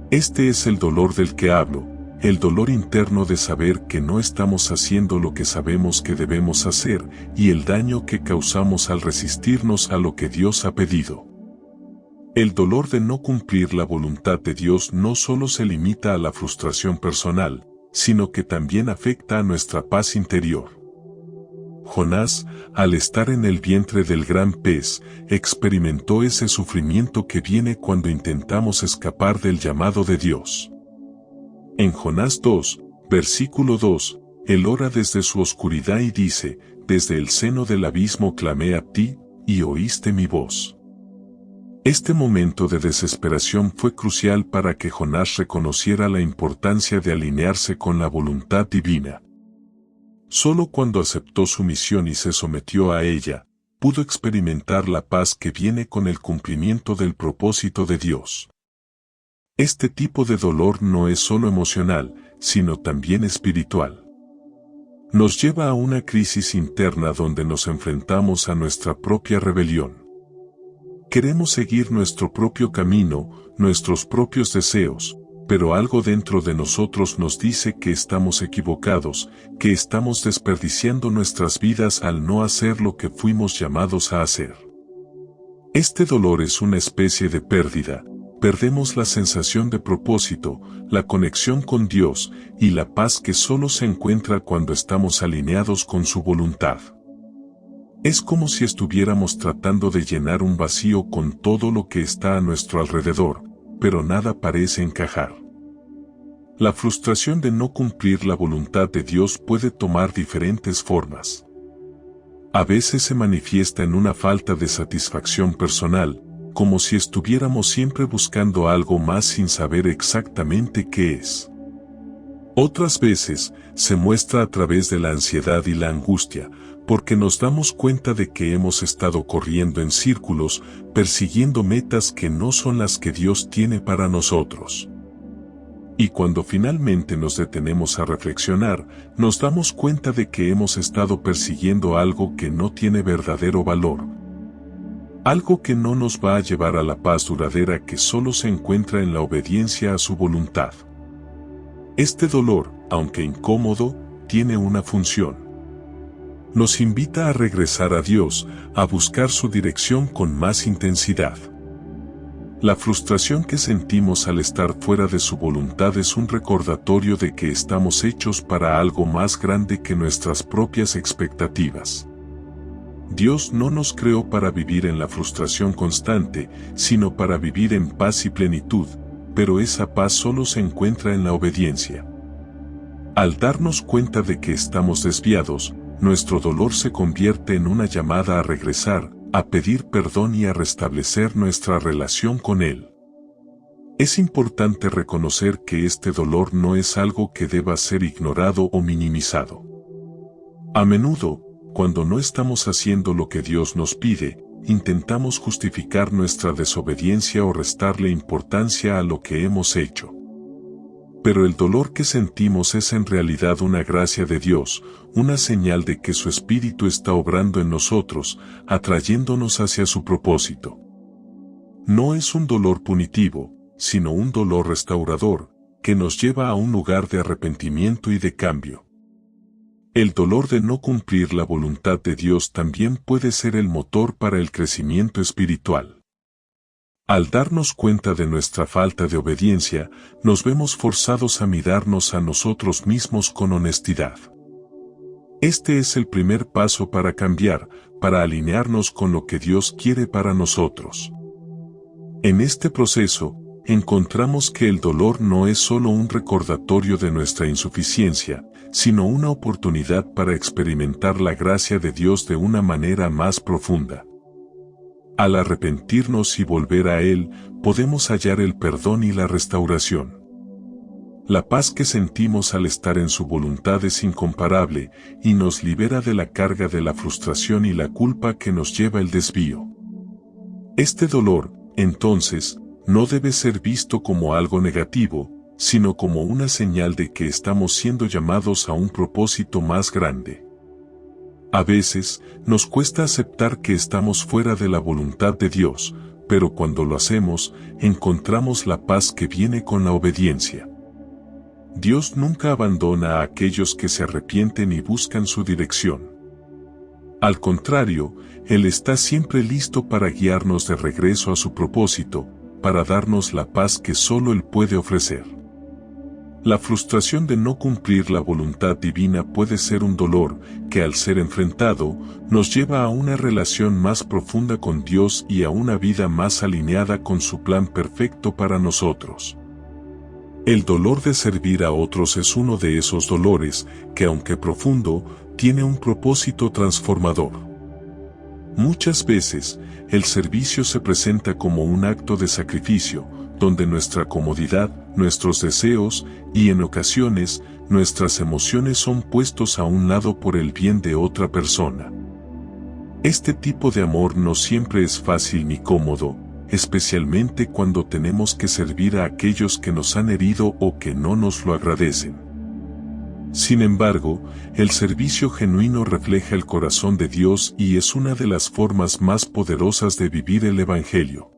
Este es el dolor del que hablo, el dolor interno de saber que no estamos haciendo lo que sabemos que debemos hacer y el daño que causamos al resistirnos a lo que Dios ha pedido. El dolor de no cumplir la voluntad de Dios no solo se limita a la frustración personal, sino que también afecta a nuestra paz interior. Jonás, al estar en el vientre del gran pez, experimentó ese sufrimiento que viene cuando intentamos escapar del llamado de Dios. En Jonás 2, versículo 2, él ora desde su oscuridad y dice, «Desde el seno del abismo clamé a ti, y oíste mi voz». Este momento de desesperación fue crucial para que Jonás reconociera la importancia de alinearse con la voluntad divina. Solo cuando aceptó su misión y se sometió a ella, pudo experimentar la paz que viene con el cumplimiento del propósito de Dios. Este tipo de dolor no es solo emocional, sino también espiritual. Nos lleva a una crisis interna donde nos enfrentamos a nuestra propia rebelión. Queremos seguir nuestro propio camino, nuestros propios deseos, pero algo dentro de nosotros nos dice que estamos equivocados, que estamos desperdiciando nuestras vidas al no hacer lo que fuimos llamados a hacer. Este dolor es una especie de pérdida, perdemos la sensación de propósito, la conexión con Dios y la paz que solo se encuentra cuando estamos alineados con su voluntad. Es como si estuviéramos tratando de llenar un vacío con todo lo que está a nuestro alrededor, pero nada parece encajar. La frustración de no cumplir la voluntad de Dios puede tomar diferentes formas. A veces se manifiesta en una falta de satisfacción personal, como si estuviéramos siempre buscando algo más sin saber exactamente qué es. Otras veces, se muestra a través de la ansiedad y la angustia, porque nos damos cuenta de que hemos estado corriendo en círculos, persiguiendo metas que no son las que Dios tiene para nosotros. Y cuando finalmente nos detenemos a reflexionar, nos damos cuenta de que hemos estado persiguiendo algo que no tiene verdadero valor. Algo que no nos va a llevar a la paz duradera que solo se encuentra en la obediencia a su voluntad. Este dolor, aunque incómodo, tiene una función. Nos invita a regresar a Dios, a buscar su dirección con más intensidad. La frustración que sentimos al estar fuera de su voluntad es un recordatorio de que estamos hechos para algo más grande que nuestras propias expectativas. Dios no nos creó para vivir en la frustración constante, sino para vivir en paz y plenitud, pero esa paz solo se encuentra en la obediencia. Al darnos cuenta de que estamos desviados, nuestro dolor se convierte en una llamada a regresar, a pedir perdón y a restablecer nuestra relación con Él. Es importante reconocer que este dolor no es algo que deba ser ignorado o minimizado. A menudo, cuando no estamos haciendo lo que Dios nos pide, intentamos justificar nuestra desobediencia o restarle importancia a lo que hemos hecho. Pero el dolor que sentimos es en realidad una gracia de Dios, una señal de que su Espíritu está obrando en nosotros, atrayéndonos hacia su propósito. No es un dolor punitivo, sino un dolor restaurador, que nos lleva a un lugar de arrepentimiento y de cambio. El dolor de no cumplir la voluntad de Dios también puede ser el motor para el crecimiento espiritual. Al darnos cuenta de nuestra falta de obediencia, nos vemos forzados a mirarnos a nosotros mismos con honestidad. Este es el primer paso para cambiar, para alinearnos con lo que Dios quiere para nosotros. En este proceso, encontramos que el dolor no es solo un recordatorio de nuestra insuficiencia, sino una oportunidad para experimentar la gracia de Dios de una manera más profunda. Al arrepentirnos y volver a Él, podemos hallar el perdón y la restauración. La paz que sentimos al estar en su voluntad es incomparable y nos libera de la carga de la frustración y la culpa que nos lleva el desvío. Este dolor, entonces, no debe ser visto como algo negativo, sino como una señal de que estamos siendo llamados a un propósito más grande. A veces, nos cuesta aceptar que estamos fuera de la voluntad de Dios, pero cuando lo hacemos, encontramos la paz que viene con la obediencia. Dios nunca abandona a aquellos que se arrepienten y buscan su dirección. Al contrario, Él está siempre listo para guiarnos de regreso a su propósito, para darnos la paz que solo Él puede ofrecer. La frustración de no cumplir la voluntad divina puede ser un dolor que, al ser enfrentado, nos lleva a una relación más profunda con Dios y a una vida más alineada con su plan perfecto para nosotros. El dolor de servir a otros es uno de esos dolores que, aunque profundo, tiene un propósito transformador. Muchas veces, el servicio se presenta como un acto de sacrificio, donde nuestra comodidad, nuestros deseos y, en ocasiones, nuestras emociones son puestos a un lado por el bien de otra persona. Este tipo de amor no siempre es fácil ni cómodo, especialmente cuando tenemos que servir a aquellos que nos han herido o que no nos lo agradecen. Sin embargo, el servicio genuino refleja el corazón de Dios y es una de las formas más poderosas de vivir el Evangelio.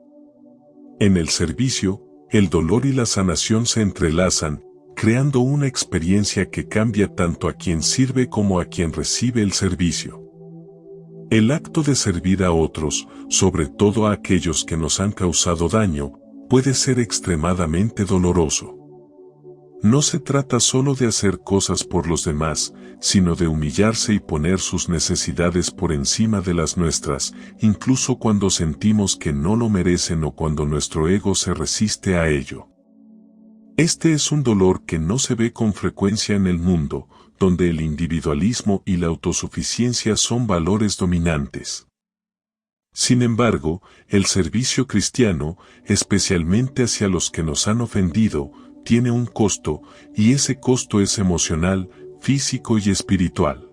En el servicio, el dolor y la sanación se entrelazan, creando una experiencia que cambia tanto a quien sirve como a quien recibe el servicio. El acto de servir a otros, sobre todo a aquellos que nos han causado daño, puede ser extremadamente doloroso. No se trata solo de hacer cosas por los demás, sino de humillarse y poner sus necesidades por encima de las nuestras, incluso cuando sentimos que no lo merecen o cuando nuestro ego se resiste a ello. Este es un dolor que no se ve con frecuencia en el mundo, donde el individualismo y la autosuficiencia son valores dominantes. Sin embargo, el servicio cristiano, especialmente hacia los que nos han ofendido, tiene un costo, y ese costo es emocional, físico y espiritual.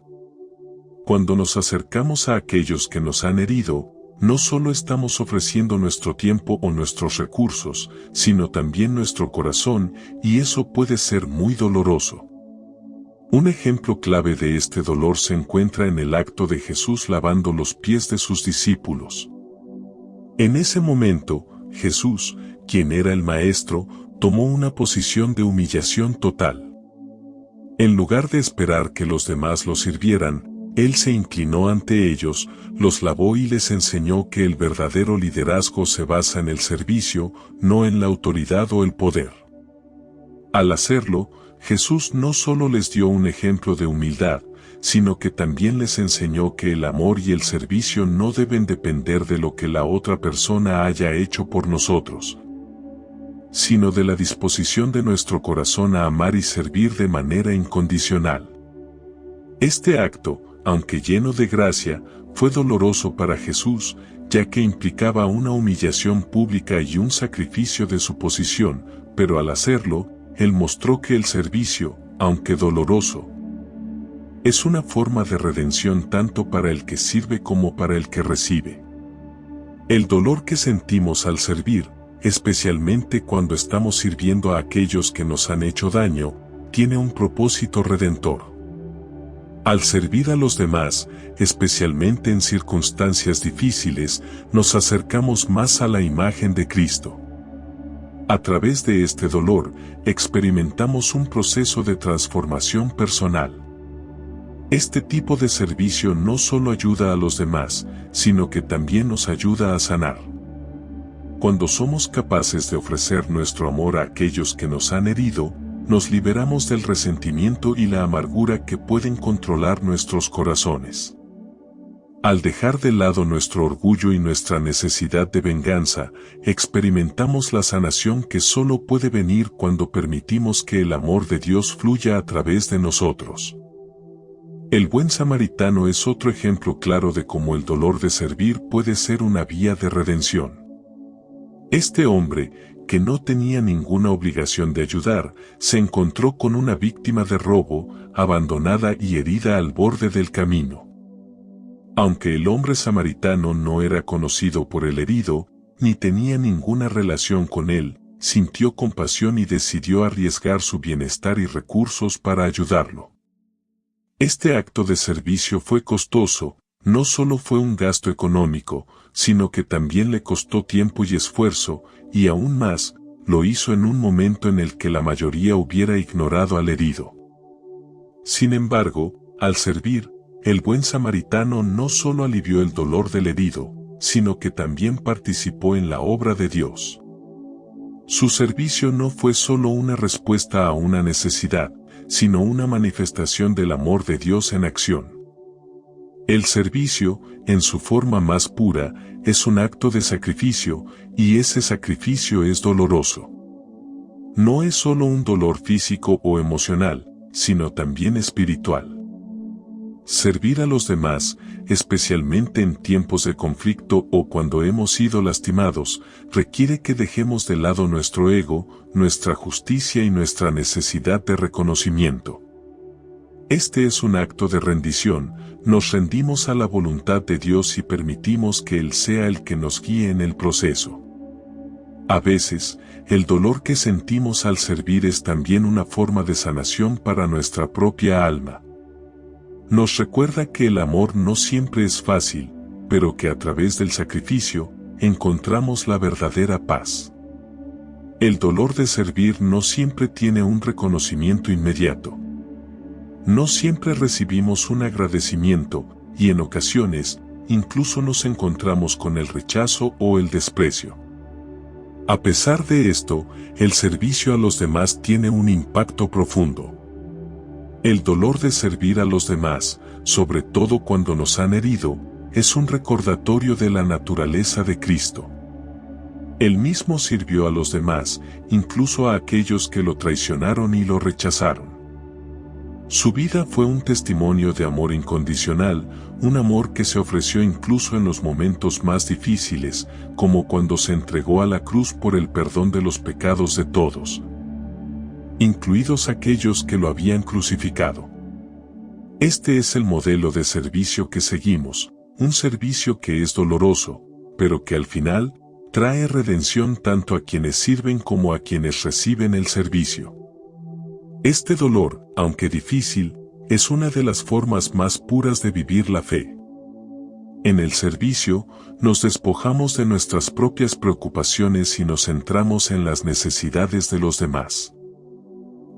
Cuando nos acercamos a aquellos que nos han herido, no solo estamos ofreciendo nuestro tiempo o nuestros recursos, sino también nuestro corazón, y eso puede ser muy doloroso. Un ejemplo clave de este dolor se encuentra en el acto de Jesús lavando los pies de sus discípulos. En ese momento, Jesús, quien era el Maestro, tomó una posición de humillación total. En lugar de esperar que los demás lo sirvieran, Él se inclinó ante ellos, los lavó y les enseñó que el verdadero liderazgo se basa en el servicio, no en la autoridad o el poder. Al hacerlo, Jesús no solo les dio un ejemplo de humildad, sino que también les enseñó que el amor y el servicio no deben depender de lo que la otra persona haya hecho por nosotros, sino de la disposición de nuestro corazón a amar y servir de manera incondicional. Este acto, aunque lleno de gracia, fue doloroso para Jesús, ya que implicaba una humillación pública y un sacrificio de su posición, pero al hacerlo, Él mostró que el servicio, aunque doloroso, es una forma de redención tanto para el que sirve como para el que recibe. El dolor que sentimos al servir, especialmente cuando estamos sirviendo a aquellos que nos han hecho daño, tiene un propósito redentor. Al servir a los demás, especialmente en circunstancias difíciles, nos acercamos más a la imagen de Cristo. A través de este dolor, experimentamos un proceso de transformación personal. Este tipo de servicio no solo ayuda a los demás, sino que también nos ayuda a sanar. Cuando somos capaces de ofrecer nuestro amor a aquellos que nos han herido, nos liberamos del resentimiento y la amargura que pueden controlar nuestros corazones. Al dejar de lado nuestro orgullo y nuestra necesidad de venganza, experimentamos la sanación que solo puede venir cuando permitimos que el amor de Dios fluya a través de nosotros. El buen samaritano es otro ejemplo claro de cómo el dolor de servir puede ser una vía de redención. Este hombre, que no tenía ninguna obligación de ayudar, se encontró con una víctima de robo, abandonada y herida al borde del camino. Aunque el hombre samaritano no era conocido por el herido, ni tenía ninguna relación con él, sintió compasión y decidió arriesgar su bienestar y recursos para ayudarlo. Este acto de servicio fue costoso, no solo fue un gasto económico, sino que también le costó tiempo y esfuerzo, y aún más, lo hizo en un momento en el que la mayoría hubiera ignorado al herido. Sin embargo, al servir, el buen samaritano no solo alivió el dolor del herido, sino que también participó en la obra de Dios. Su servicio no fue solo una respuesta a una necesidad, sino una manifestación del amor de Dios en acción. El servicio, en su forma más pura, es un acto de sacrificio, y ese sacrificio es doloroso. No es solo un dolor físico o emocional, sino también espiritual. Servir a los demás, especialmente en tiempos de conflicto o cuando hemos sido lastimados, requiere que dejemos de lado nuestro ego, nuestra justicia y nuestra necesidad de reconocimiento. Este es un acto de rendición, nos rendimos a la voluntad de Dios y permitimos que Él sea el que nos guíe en el proceso. A veces, el dolor que sentimos al servir es también una forma de sanación para nuestra propia alma. Nos recuerda que el amor no siempre es fácil, pero que a través del sacrificio, encontramos la verdadera paz. El dolor de servir no siempre tiene un reconocimiento inmediato. No siempre recibimos un agradecimiento, y en ocasiones, incluso nos encontramos con el rechazo o el desprecio. A pesar de esto, el servicio a los demás tiene un impacto profundo. El dolor de servir a los demás, sobre todo cuando nos han herido, es un recordatorio de la naturaleza de Cristo. Él mismo sirvió a los demás, incluso a aquellos que lo traicionaron y lo rechazaron. Su vida fue un testimonio de amor incondicional, un amor que se ofreció incluso en los momentos más difíciles, como cuando se entregó a la cruz por el perdón de los pecados de todos, incluidos aquellos que lo habían crucificado. Este es el modelo de servicio que seguimos, un servicio que es doloroso, pero que al final, trae redención tanto a quienes sirven como a quienes reciben el servicio. Este dolor, aunque difícil, es una de las formas más puras de vivir la fe. En el servicio, nos despojamos de nuestras propias preocupaciones y nos centramos en las necesidades de los demás.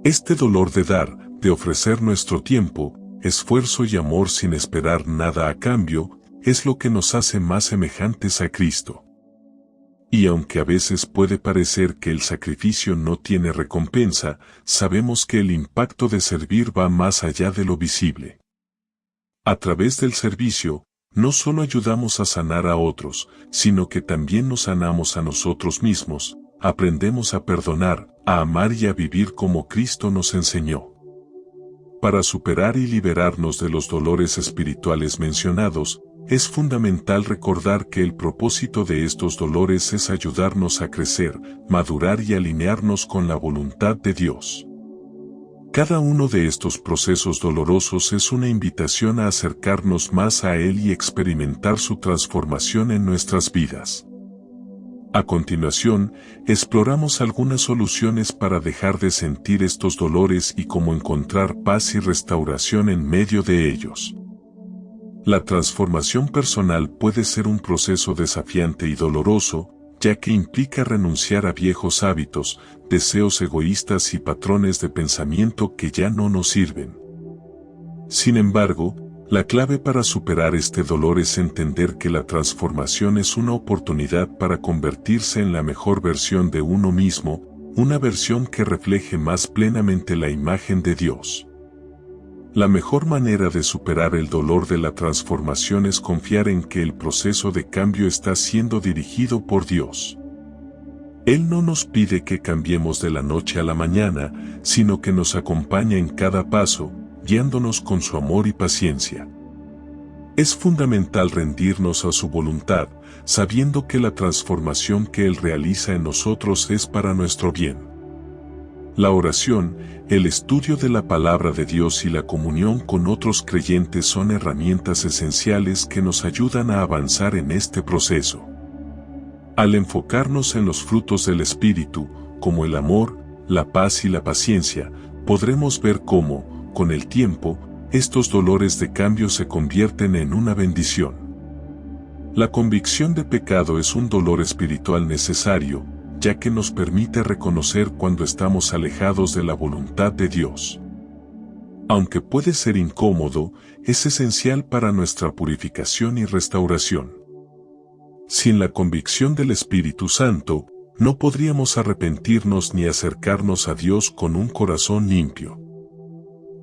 Este dolor de dar, de ofrecer nuestro tiempo, esfuerzo y amor sin esperar nada a cambio, es lo que nos hace más semejantes a Cristo. Y aunque a veces puede parecer que el sacrificio no tiene recompensa, sabemos que el impacto de servir va más allá de lo visible. A través del servicio, no solo ayudamos a sanar a otros, sino que también nos sanamos a nosotros mismos, aprendemos a perdonar, a amar y a vivir como Cristo nos enseñó. Para superar y liberarnos de los dolores espirituales mencionados, es fundamental recordar que el propósito de estos dolores es ayudarnos a crecer, madurar y alinearnos con la voluntad de Dios. Cada uno de estos procesos dolorosos es una invitación a acercarnos más a Él y experimentar su transformación en nuestras vidas. A continuación, exploramos algunas soluciones para dejar de sentir estos dolores y cómo encontrar paz y restauración en medio de ellos. La transformación personal puede ser un proceso desafiante y doloroso, ya que implica renunciar a viejos hábitos, deseos egoístas y patrones de pensamiento que ya no nos sirven. Sin embargo, la clave para superar este dolor es entender que la transformación es una oportunidad para convertirse en la mejor versión de uno mismo, una versión que refleje más plenamente la imagen de Dios. La mejor manera de superar el dolor de la transformación es confiar en que el proceso de cambio está siendo dirigido por Dios. Él no nos pide que cambiemos de la noche a la mañana, sino que nos acompaña en cada paso, guiándonos con su amor y paciencia. Es fundamental rendirnos a su voluntad, sabiendo que la transformación que Él realiza en nosotros es para nuestro bien. La oración, el estudio de la palabra de Dios y la comunión con otros creyentes son herramientas esenciales que nos ayudan a avanzar en este proceso. Al enfocarnos en los frutos del Espíritu, como el amor, la paz y la paciencia, podremos ver cómo, con el tiempo, estos dolores de cambio se convierten en una bendición. La convicción de pecado es un dolor espiritual necesario, ya que nos permite reconocer cuando estamos alejados de la voluntad de Dios. Aunque puede ser incómodo, es esencial para nuestra purificación y restauración. Sin la convicción del Espíritu Santo, no podríamos arrepentirnos ni acercarnos a Dios con un corazón limpio.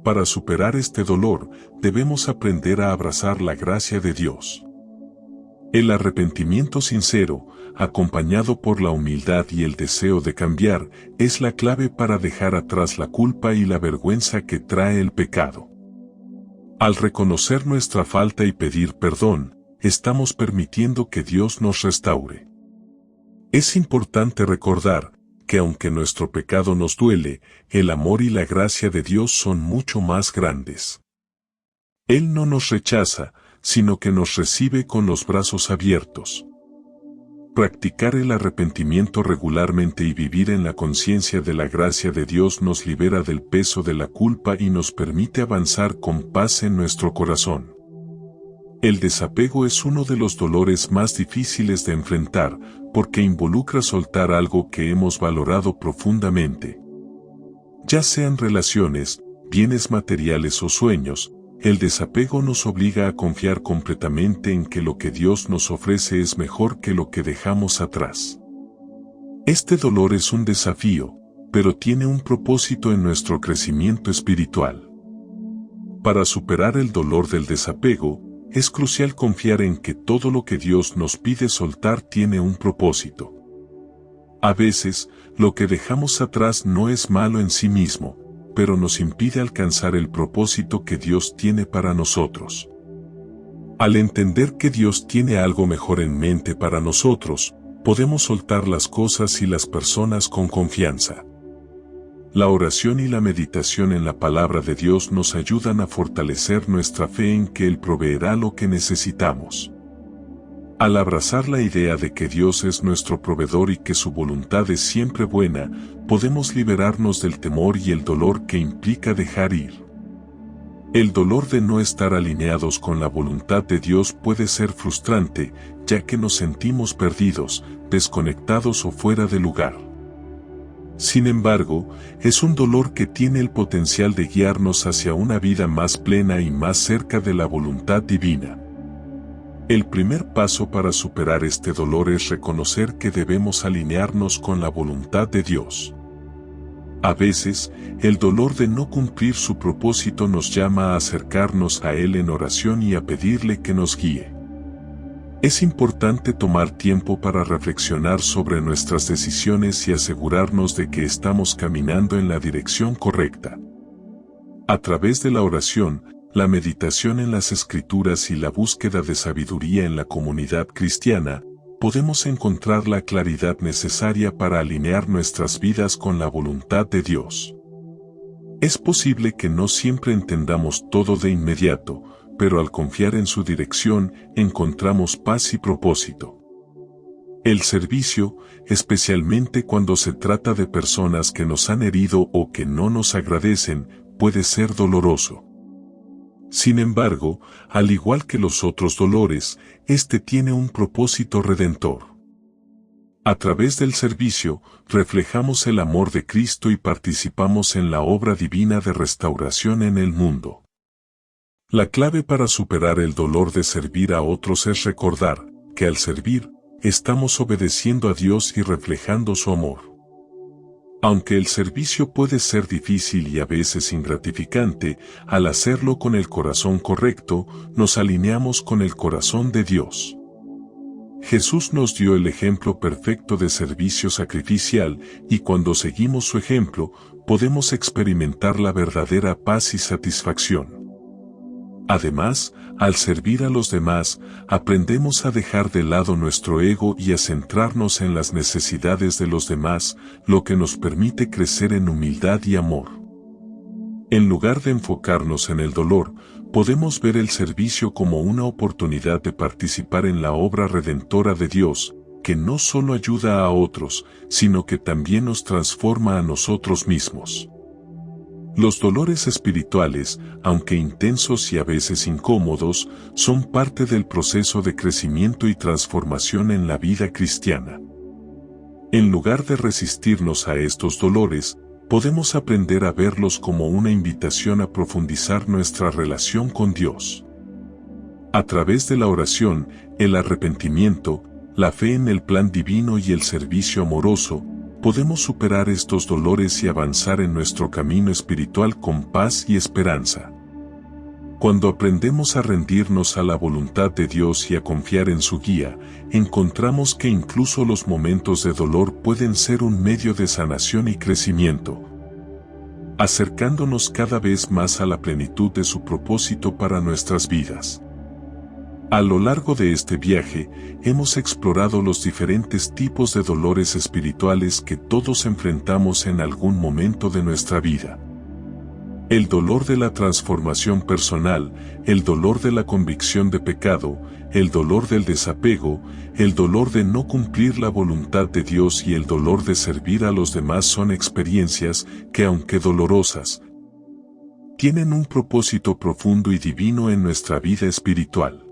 Para superar este dolor, debemos aprender a abrazar la gracia de Dios. El arrepentimiento sincero, acompañado por la humildad y el deseo de cambiar, es la clave para dejar atrás la culpa y la vergüenza que trae el pecado. Al reconocer nuestra falta y pedir perdón, estamos permitiendo que Dios nos restaure. Es importante recordar que aunque nuestro pecado nos duele, el amor y la gracia de Dios son mucho más grandes. Él no nos rechaza, sino que nos recibe con los brazos abiertos. Practicar el arrepentimiento regularmente y vivir en la conciencia de la gracia de Dios nos libera del peso de la culpa y nos permite avanzar con paz en nuestro corazón. El desapego es uno de los dolores más difíciles de enfrentar, porque involucra soltar algo que hemos valorado profundamente. Ya sean relaciones, bienes materiales o sueños, el desapego nos obliga a confiar completamente en que lo que Dios nos ofrece es mejor que lo que dejamos atrás. Este dolor es un desafío, pero tiene un propósito en nuestro crecimiento espiritual. Para superar el dolor del desapego, es crucial confiar en que todo lo que Dios nos pide soltar tiene un propósito. A veces, lo que dejamos atrás no es malo en sí mismo, pero nos impide alcanzar el propósito que Dios tiene para nosotros. Al entender que Dios tiene algo mejor en mente para nosotros, podemos soltar las cosas y las personas con confianza. La oración y la meditación en la palabra de Dios nos ayudan a fortalecer nuestra fe en que Él proveerá lo que necesitamos. Al abrazar la idea de que Dios es nuestro proveedor y que su voluntad es siempre buena, podemos liberarnos del temor y el dolor que implica dejar ir. El dolor de no estar alineados con la voluntad de Dios puede ser frustrante, ya que nos sentimos perdidos, desconectados o fuera de lugar. Sin embargo, es un dolor que tiene el potencial de guiarnos hacia una vida más plena y más cerca de la voluntad divina. El primer paso para superar este dolor es reconocer que debemos alinearnos con la voluntad de Dios. A veces, el dolor de no cumplir su propósito nos llama a acercarnos a Él en oración y a pedirle que nos guíe. Es importante tomar tiempo para reflexionar sobre nuestras decisiones y asegurarnos de que estamos caminando en la dirección correcta. A través de la oración, la meditación en las Escrituras y la búsqueda de sabiduría en la comunidad cristiana, podemos encontrar la claridad necesaria para alinear nuestras vidas con la voluntad de Dios. Es posible que no siempre entendamos todo de inmediato, pero al confiar en su dirección, encontramos paz y propósito. El servicio, especialmente cuando se trata de personas que nos han herido o que no nos agradecen, puede ser doloroso. Sin embargo, al igual que los otros dolores, este tiene un propósito redentor. A través del servicio, reflejamos el amor de Cristo y participamos en la obra divina de restauración en el mundo. La clave para superar el dolor de servir a otros es recordar que al servir, estamos obedeciendo a Dios y reflejando su amor. Aunque el servicio puede ser difícil y a veces ingratificante, al hacerlo con el corazón correcto, nos alineamos con el corazón de Dios. Jesús nos dio el ejemplo perfecto de servicio sacrificial y cuando seguimos su ejemplo, podemos experimentar la verdadera paz y satisfacción. Además, al servir a los demás, aprendemos a dejar de lado nuestro ego y a centrarnos en las necesidades de los demás, lo que nos permite crecer en humildad y amor. En lugar de enfocarnos en el dolor, podemos ver el servicio como una oportunidad de participar en la obra redentora de Dios, que no solo ayuda a otros, sino que también nos transforma a nosotros mismos. Los dolores espirituales, aunque intensos y a veces incómodos, son parte del proceso de crecimiento y transformación en la vida cristiana. En lugar de resistirnos a estos dolores, podemos aprender a verlos como una invitación a profundizar nuestra relación con Dios. A través de la oración, el arrepentimiento, la fe en el plan divino y el servicio amoroso, podemos superar estos dolores y avanzar en nuestro camino espiritual con paz y esperanza. Cuando aprendemos a rendirnos a la voluntad de Dios y a confiar en su guía, encontramos que incluso los momentos de dolor pueden ser un medio de sanación y crecimiento, acercándonos cada vez más a la plenitud de su propósito para nuestras vidas. A lo largo de este viaje, hemos explorado los diferentes tipos de dolores espirituales que todos enfrentamos en algún momento de nuestra vida. El dolor de la transformación personal, el dolor de la convicción de pecado, el dolor del desapego, el dolor de no cumplir la voluntad de Dios y el dolor de servir a los demás son experiencias que, aunque dolorosas, tienen un propósito profundo y divino en nuestra vida espiritual.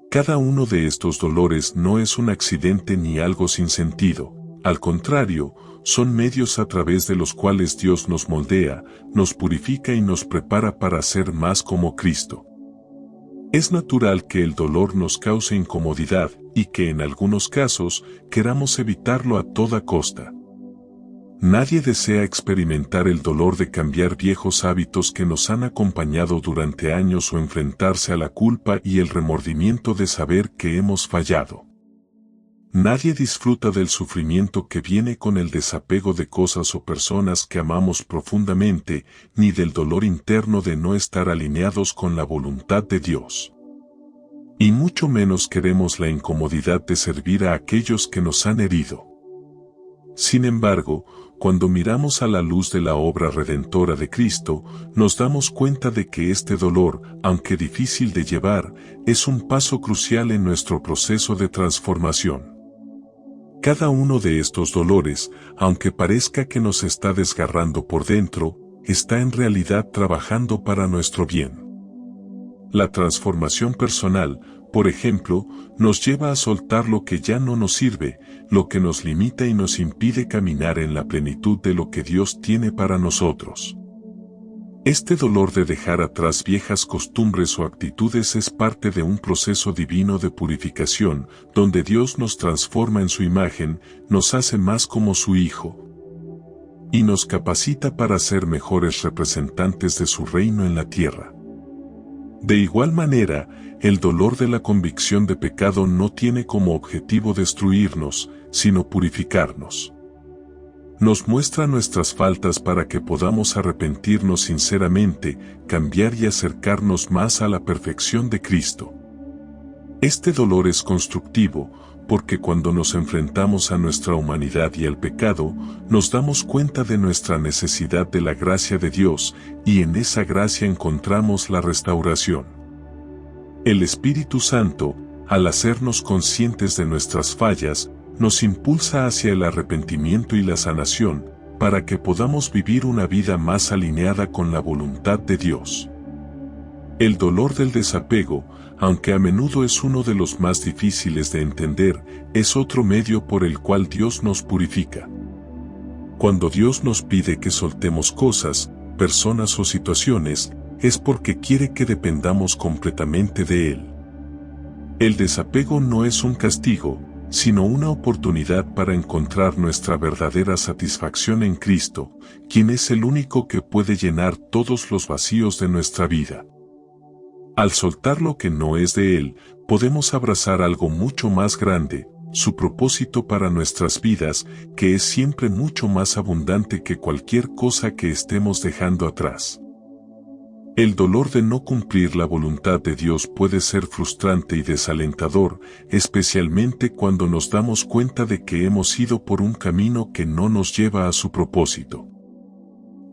Cada uno de estos dolores no es un accidente ni algo sin sentido, al contrario, son medios a través de los cuales Dios nos moldea, nos purifica y nos prepara para ser más como Cristo. Es natural que el dolor nos cause incomodidad y que en algunos casos queramos evitarlo a toda costa. Nadie desea experimentar el dolor de cambiar viejos hábitos que nos han acompañado durante años o enfrentarse a la culpa y el remordimiento de saber que hemos fallado. Nadie disfruta del sufrimiento que viene con el desapego de cosas o personas que amamos profundamente, ni del dolor interno de no estar alineados con la voluntad de Dios. Y mucho menos queremos la incomodidad de servir a aquellos que nos han herido. Sin embargo, cuando miramos a la luz de la obra redentora de Cristo, nos damos cuenta de que este dolor, aunque difícil de llevar, es un paso crucial en nuestro proceso de transformación. Cada uno de estos dolores, aunque parezca que nos está desgarrando por dentro, está en realidad trabajando para nuestro bien. La transformación personal, por ejemplo, nos lleva a soltar lo que ya no nos sirve, lo que nos limita y nos impide caminar en la plenitud de lo que Dios tiene para nosotros. Este dolor de dejar atrás viejas costumbres o actitudes es parte de un proceso divino de purificación, donde Dios nos transforma en su imagen, nos hace más como su Hijo, y nos capacita para ser mejores representantes de su reino en la tierra. De igual manera, el dolor de la convicción de pecado no tiene como objetivo destruirnos, sino purificarnos. Nos muestra nuestras faltas para que podamos arrepentirnos sinceramente, cambiar y acercarnos más a la perfección de Cristo. Este dolor es constructivo, porque cuando nos enfrentamos a nuestra humanidad y al pecado, nos damos cuenta de nuestra necesidad de la gracia de Dios, y en esa gracia encontramos la restauración. El Espíritu Santo, al hacernos conscientes de nuestras fallas, nos impulsa hacia el arrepentimiento y la sanación, para que podamos vivir una vida más alineada con la voluntad de Dios. El dolor del desapego, aunque a menudo es uno de los más difíciles de entender, es otro medio por el cual Dios nos purifica. Cuando Dios nos pide que soltemos cosas, personas o situaciones, es porque quiere que dependamos completamente de Él. El desapego no es un castigo, sino una oportunidad para encontrar nuestra verdadera satisfacción en Cristo, quien es el único que puede llenar todos los vacíos de nuestra vida. Al soltar lo que no es de Él, podemos abrazar algo mucho más grande, su propósito para nuestras vidas, que es siempre mucho más abundante que cualquier cosa que estemos dejando atrás. El dolor de no cumplir la voluntad de Dios puede ser frustrante y desalentador, especialmente cuando nos damos cuenta de que hemos ido por un camino que no nos lleva a su propósito.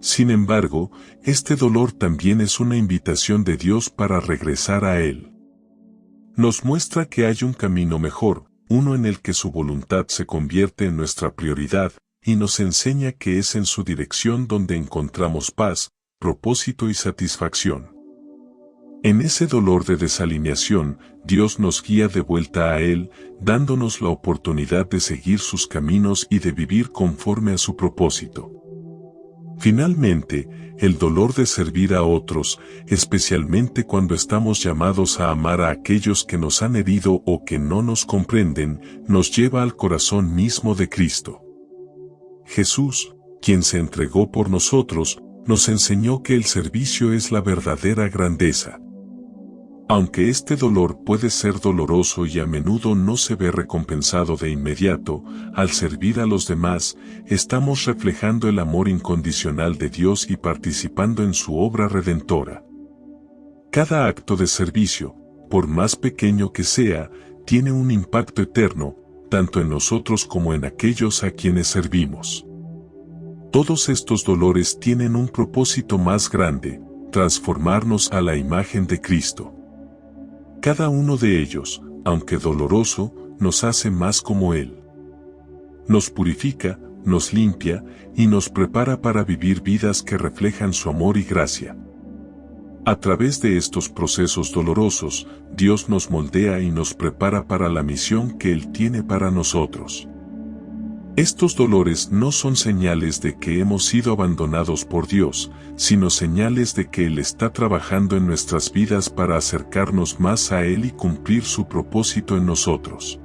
Sin embargo, este dolor también es una invitación de Dios para regresar a Él. Nos muestra que hay un camino mejor, uno en el que su voluntad se convierte en nuestra prioridad, y nos enseña que es en su dirección donde encontramos paz, propósito y satisfacción. En ese dolor de desalineación, Dios nos guía de vuelta a Él, dándonos la oportunidad de seguir sus caminos y de vivir conforme a su propósito. Finalmente, el dolor de servir a otros, especialmente cuando estamos llamados a amar a aquellos que nos han herido o que no nos comprenden, nos lleva al corazón mismo de Cristo. Jesús, quien se entregó por nosotros, nos enseñó que el servicio es la verdadera grandeza. Aunque este dolor puede ser doloroso y a menudo no se ve recompensado de inmediato, al servir a los demás, estamos reflejando el amor incondicional de Dios y participando en su obra redentora. Cada acto de servicio, por más pequeño que sea, tiene un impacto eterno, tanto en nosotros como en aquellos a quienes servimos. Todos estos dolores tienen un propósito más grande: transformarnos a la imagen de Cristo. Cada uno de ellos, aunque doloroso, nos hace más como Él. Nos purifica, nos limpia y nos prepara para vivir vidas que reflejan su amor y gracia. A través de estos procesos dolorosos, Dios nos moldea y nos prepara para la misión que Él tiene para nosotros. Estos dolores no son señales de que hemos sido abandonados por Dios, sino señales de que Él está trabajando en nuestras vidas para acercarnos más a Él y cumplir su propósito en nosotros.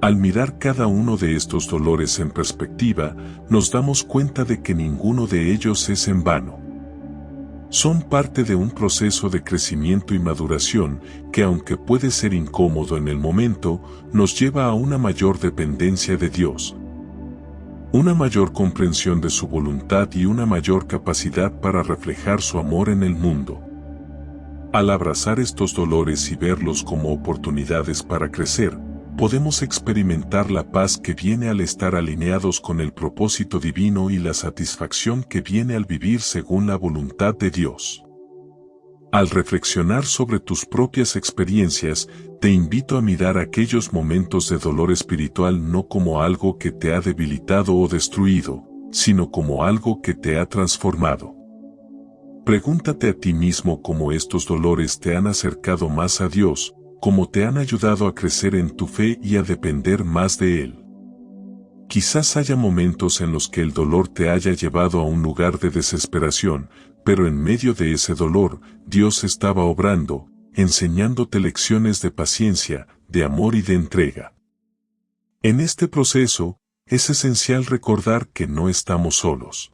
Al mirar cada uno de estos dolores en perspectiva, nos damos cuenta de que ninguno de ellos es en vano. Son parte de un proceso de crecimiento y maduración que, aunque puede ser incómodo en el momento, nos lleva a una mayor dependencia de Dios, una mayor comprensión de su voluntad y una mayor capacidad para reflejar su amor en el mundo. Al abrazar estos dolores y verlos como oportunidades para crecer, podemos experimentar la paz que viene al estar alineados con el propósito divino y la satisfacción que viene al vivir según la voluntad de Dios. Al reflexionar sobre tus propias experiencias, te invito a mirar aquellos momentos de dolor espiritual no como algo que te ha debilitado o destruido, sino como algo que te ha transformado. Pregúntate a ti mismo cómo estos dolores te han acercado más a Dios, cómo te han ayudado a crecer en tu fe y a depender más de Él. Quizás haya momentos en los que el dolor te haya llevado a un lugar de desesperación, pero en medio de ese dolor, Dios estaba obrando, enseñándote lecciones de paciencia, de amor y de entrega. En este proceso, es esencial recordar que no estamos solos.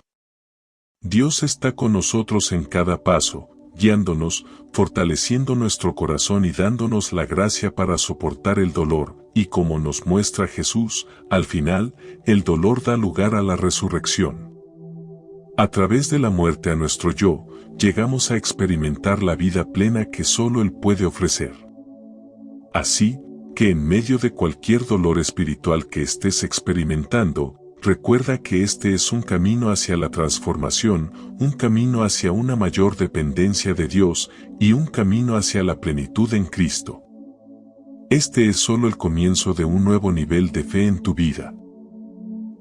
Dios está con nosotros en cada paso, guiándonos, fortaleciendo nuestro corazón y dándonos la gracia para soportar el dolor, y como nos muestra Jesús, al final, el dolor da lugar a la resurrección. A través de la muerte a nuestro yo, llegamos a experimentar la vida plena que solo Él puede ofrecer. Así, que en medio de cualquier dolor espiritual que estés experimentando, recuerda que este es un camino hacia la transformación, un camino hacia una mayor dependencia de Dios y un camino hacia la plenitud en Cristo. Este es solo el comienzo de un nuevo nivel de fe en tu vida.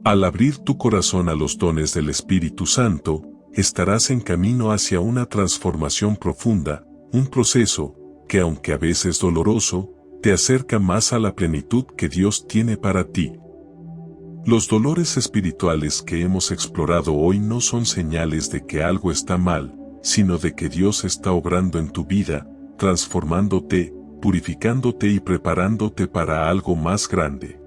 Al abrir tu corazón a los dones del Espíritu Santo, estarás en camino hacia una transformación profunda, un proceso que, aunque a veces doloroso, te acerca más a la plenitud que Dios tiene para ti. Los dolores espirituales que hemos explorado hoy no son señales de que algo está mal, sino de que Dios está obrando en tu vida, transformándote, purificándote y preparándote para algo más grande.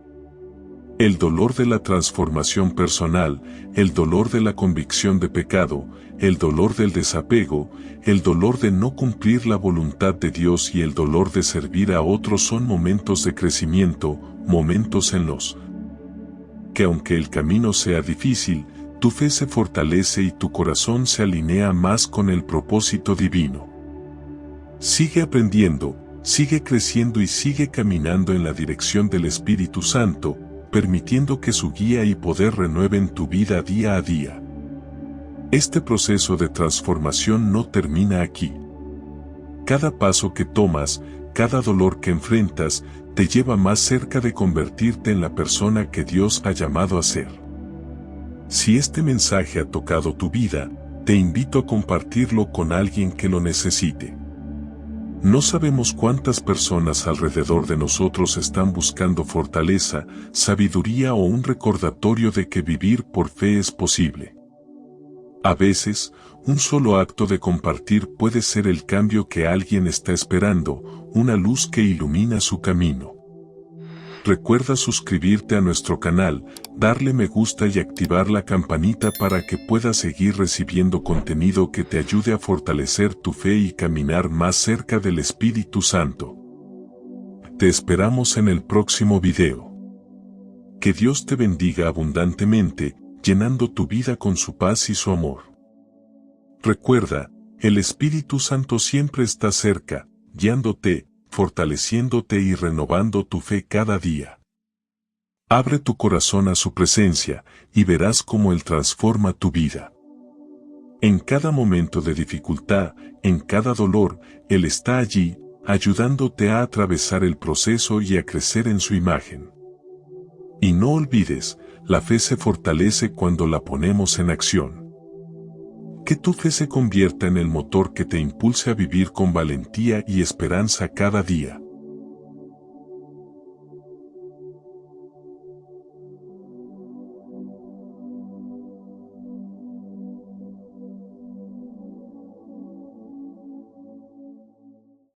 El dolor de la transformación personal, el dolor de la convicción de pecado, el dolor del desapego, el dolor de no cumplir la voluntad de Dios y el dolor de servir a otros son momentos de crecimiento, momentos en los que aunque el camino sea difícil, tu fe se fortalece y tu corazón se alinea más con el propósito divino. Sigue aprendiendo, sigue creciendo y sigue caminando en la dirección del Espíritu Santo, permitiendo que su guía y poder renueven tu vida día a día. Este proceso de transformación no termina aquí. Cada paso que tomas, cada dolor que enfrentas, te lleva más cerca de convertirte en la persona que Dios ha llamado a ser. Si este mensaje ha tocado tu vida, te invito a compartirlo con alguien que lo necesite. No sabemos cuántas personas alrededor de nosotros están buscando fortaleza, sabiduría o un recordatorio de que vivir por fe es posible. A veces, un solo acto de compartir puede ser el cambio que alguien está esperando, una luz que ilumina su camino. Recuerda suscribirte a nuestro canal, darle me gusta y activar la campanita para que puedas seguir recibiendo contenido que te ayude a fortalecer tu fe y caminar más cerca del Espíritu Santo. Te esperamos en el próximo video. Que Dios te bendiga abundantemente, llenando tu vida con su paz y su amor. Recuerda, el Espíritu Santo siempre está cerca, guiándote, fortaleciéndote y renovando tu fe cada día. Abre tu corazón a su presencia y verás cómo Él transforma tu vida. En cada momento de dificultad, en cada dolor, Él está allí, ayudándote a atravesar el proceso y a crecer en su imagen. Y no olvides, la fe se fortalece cuando la ponemos en acción. Que tu fe se convierta en el motor que te impulse a vivir con valentía y esperanza cada día.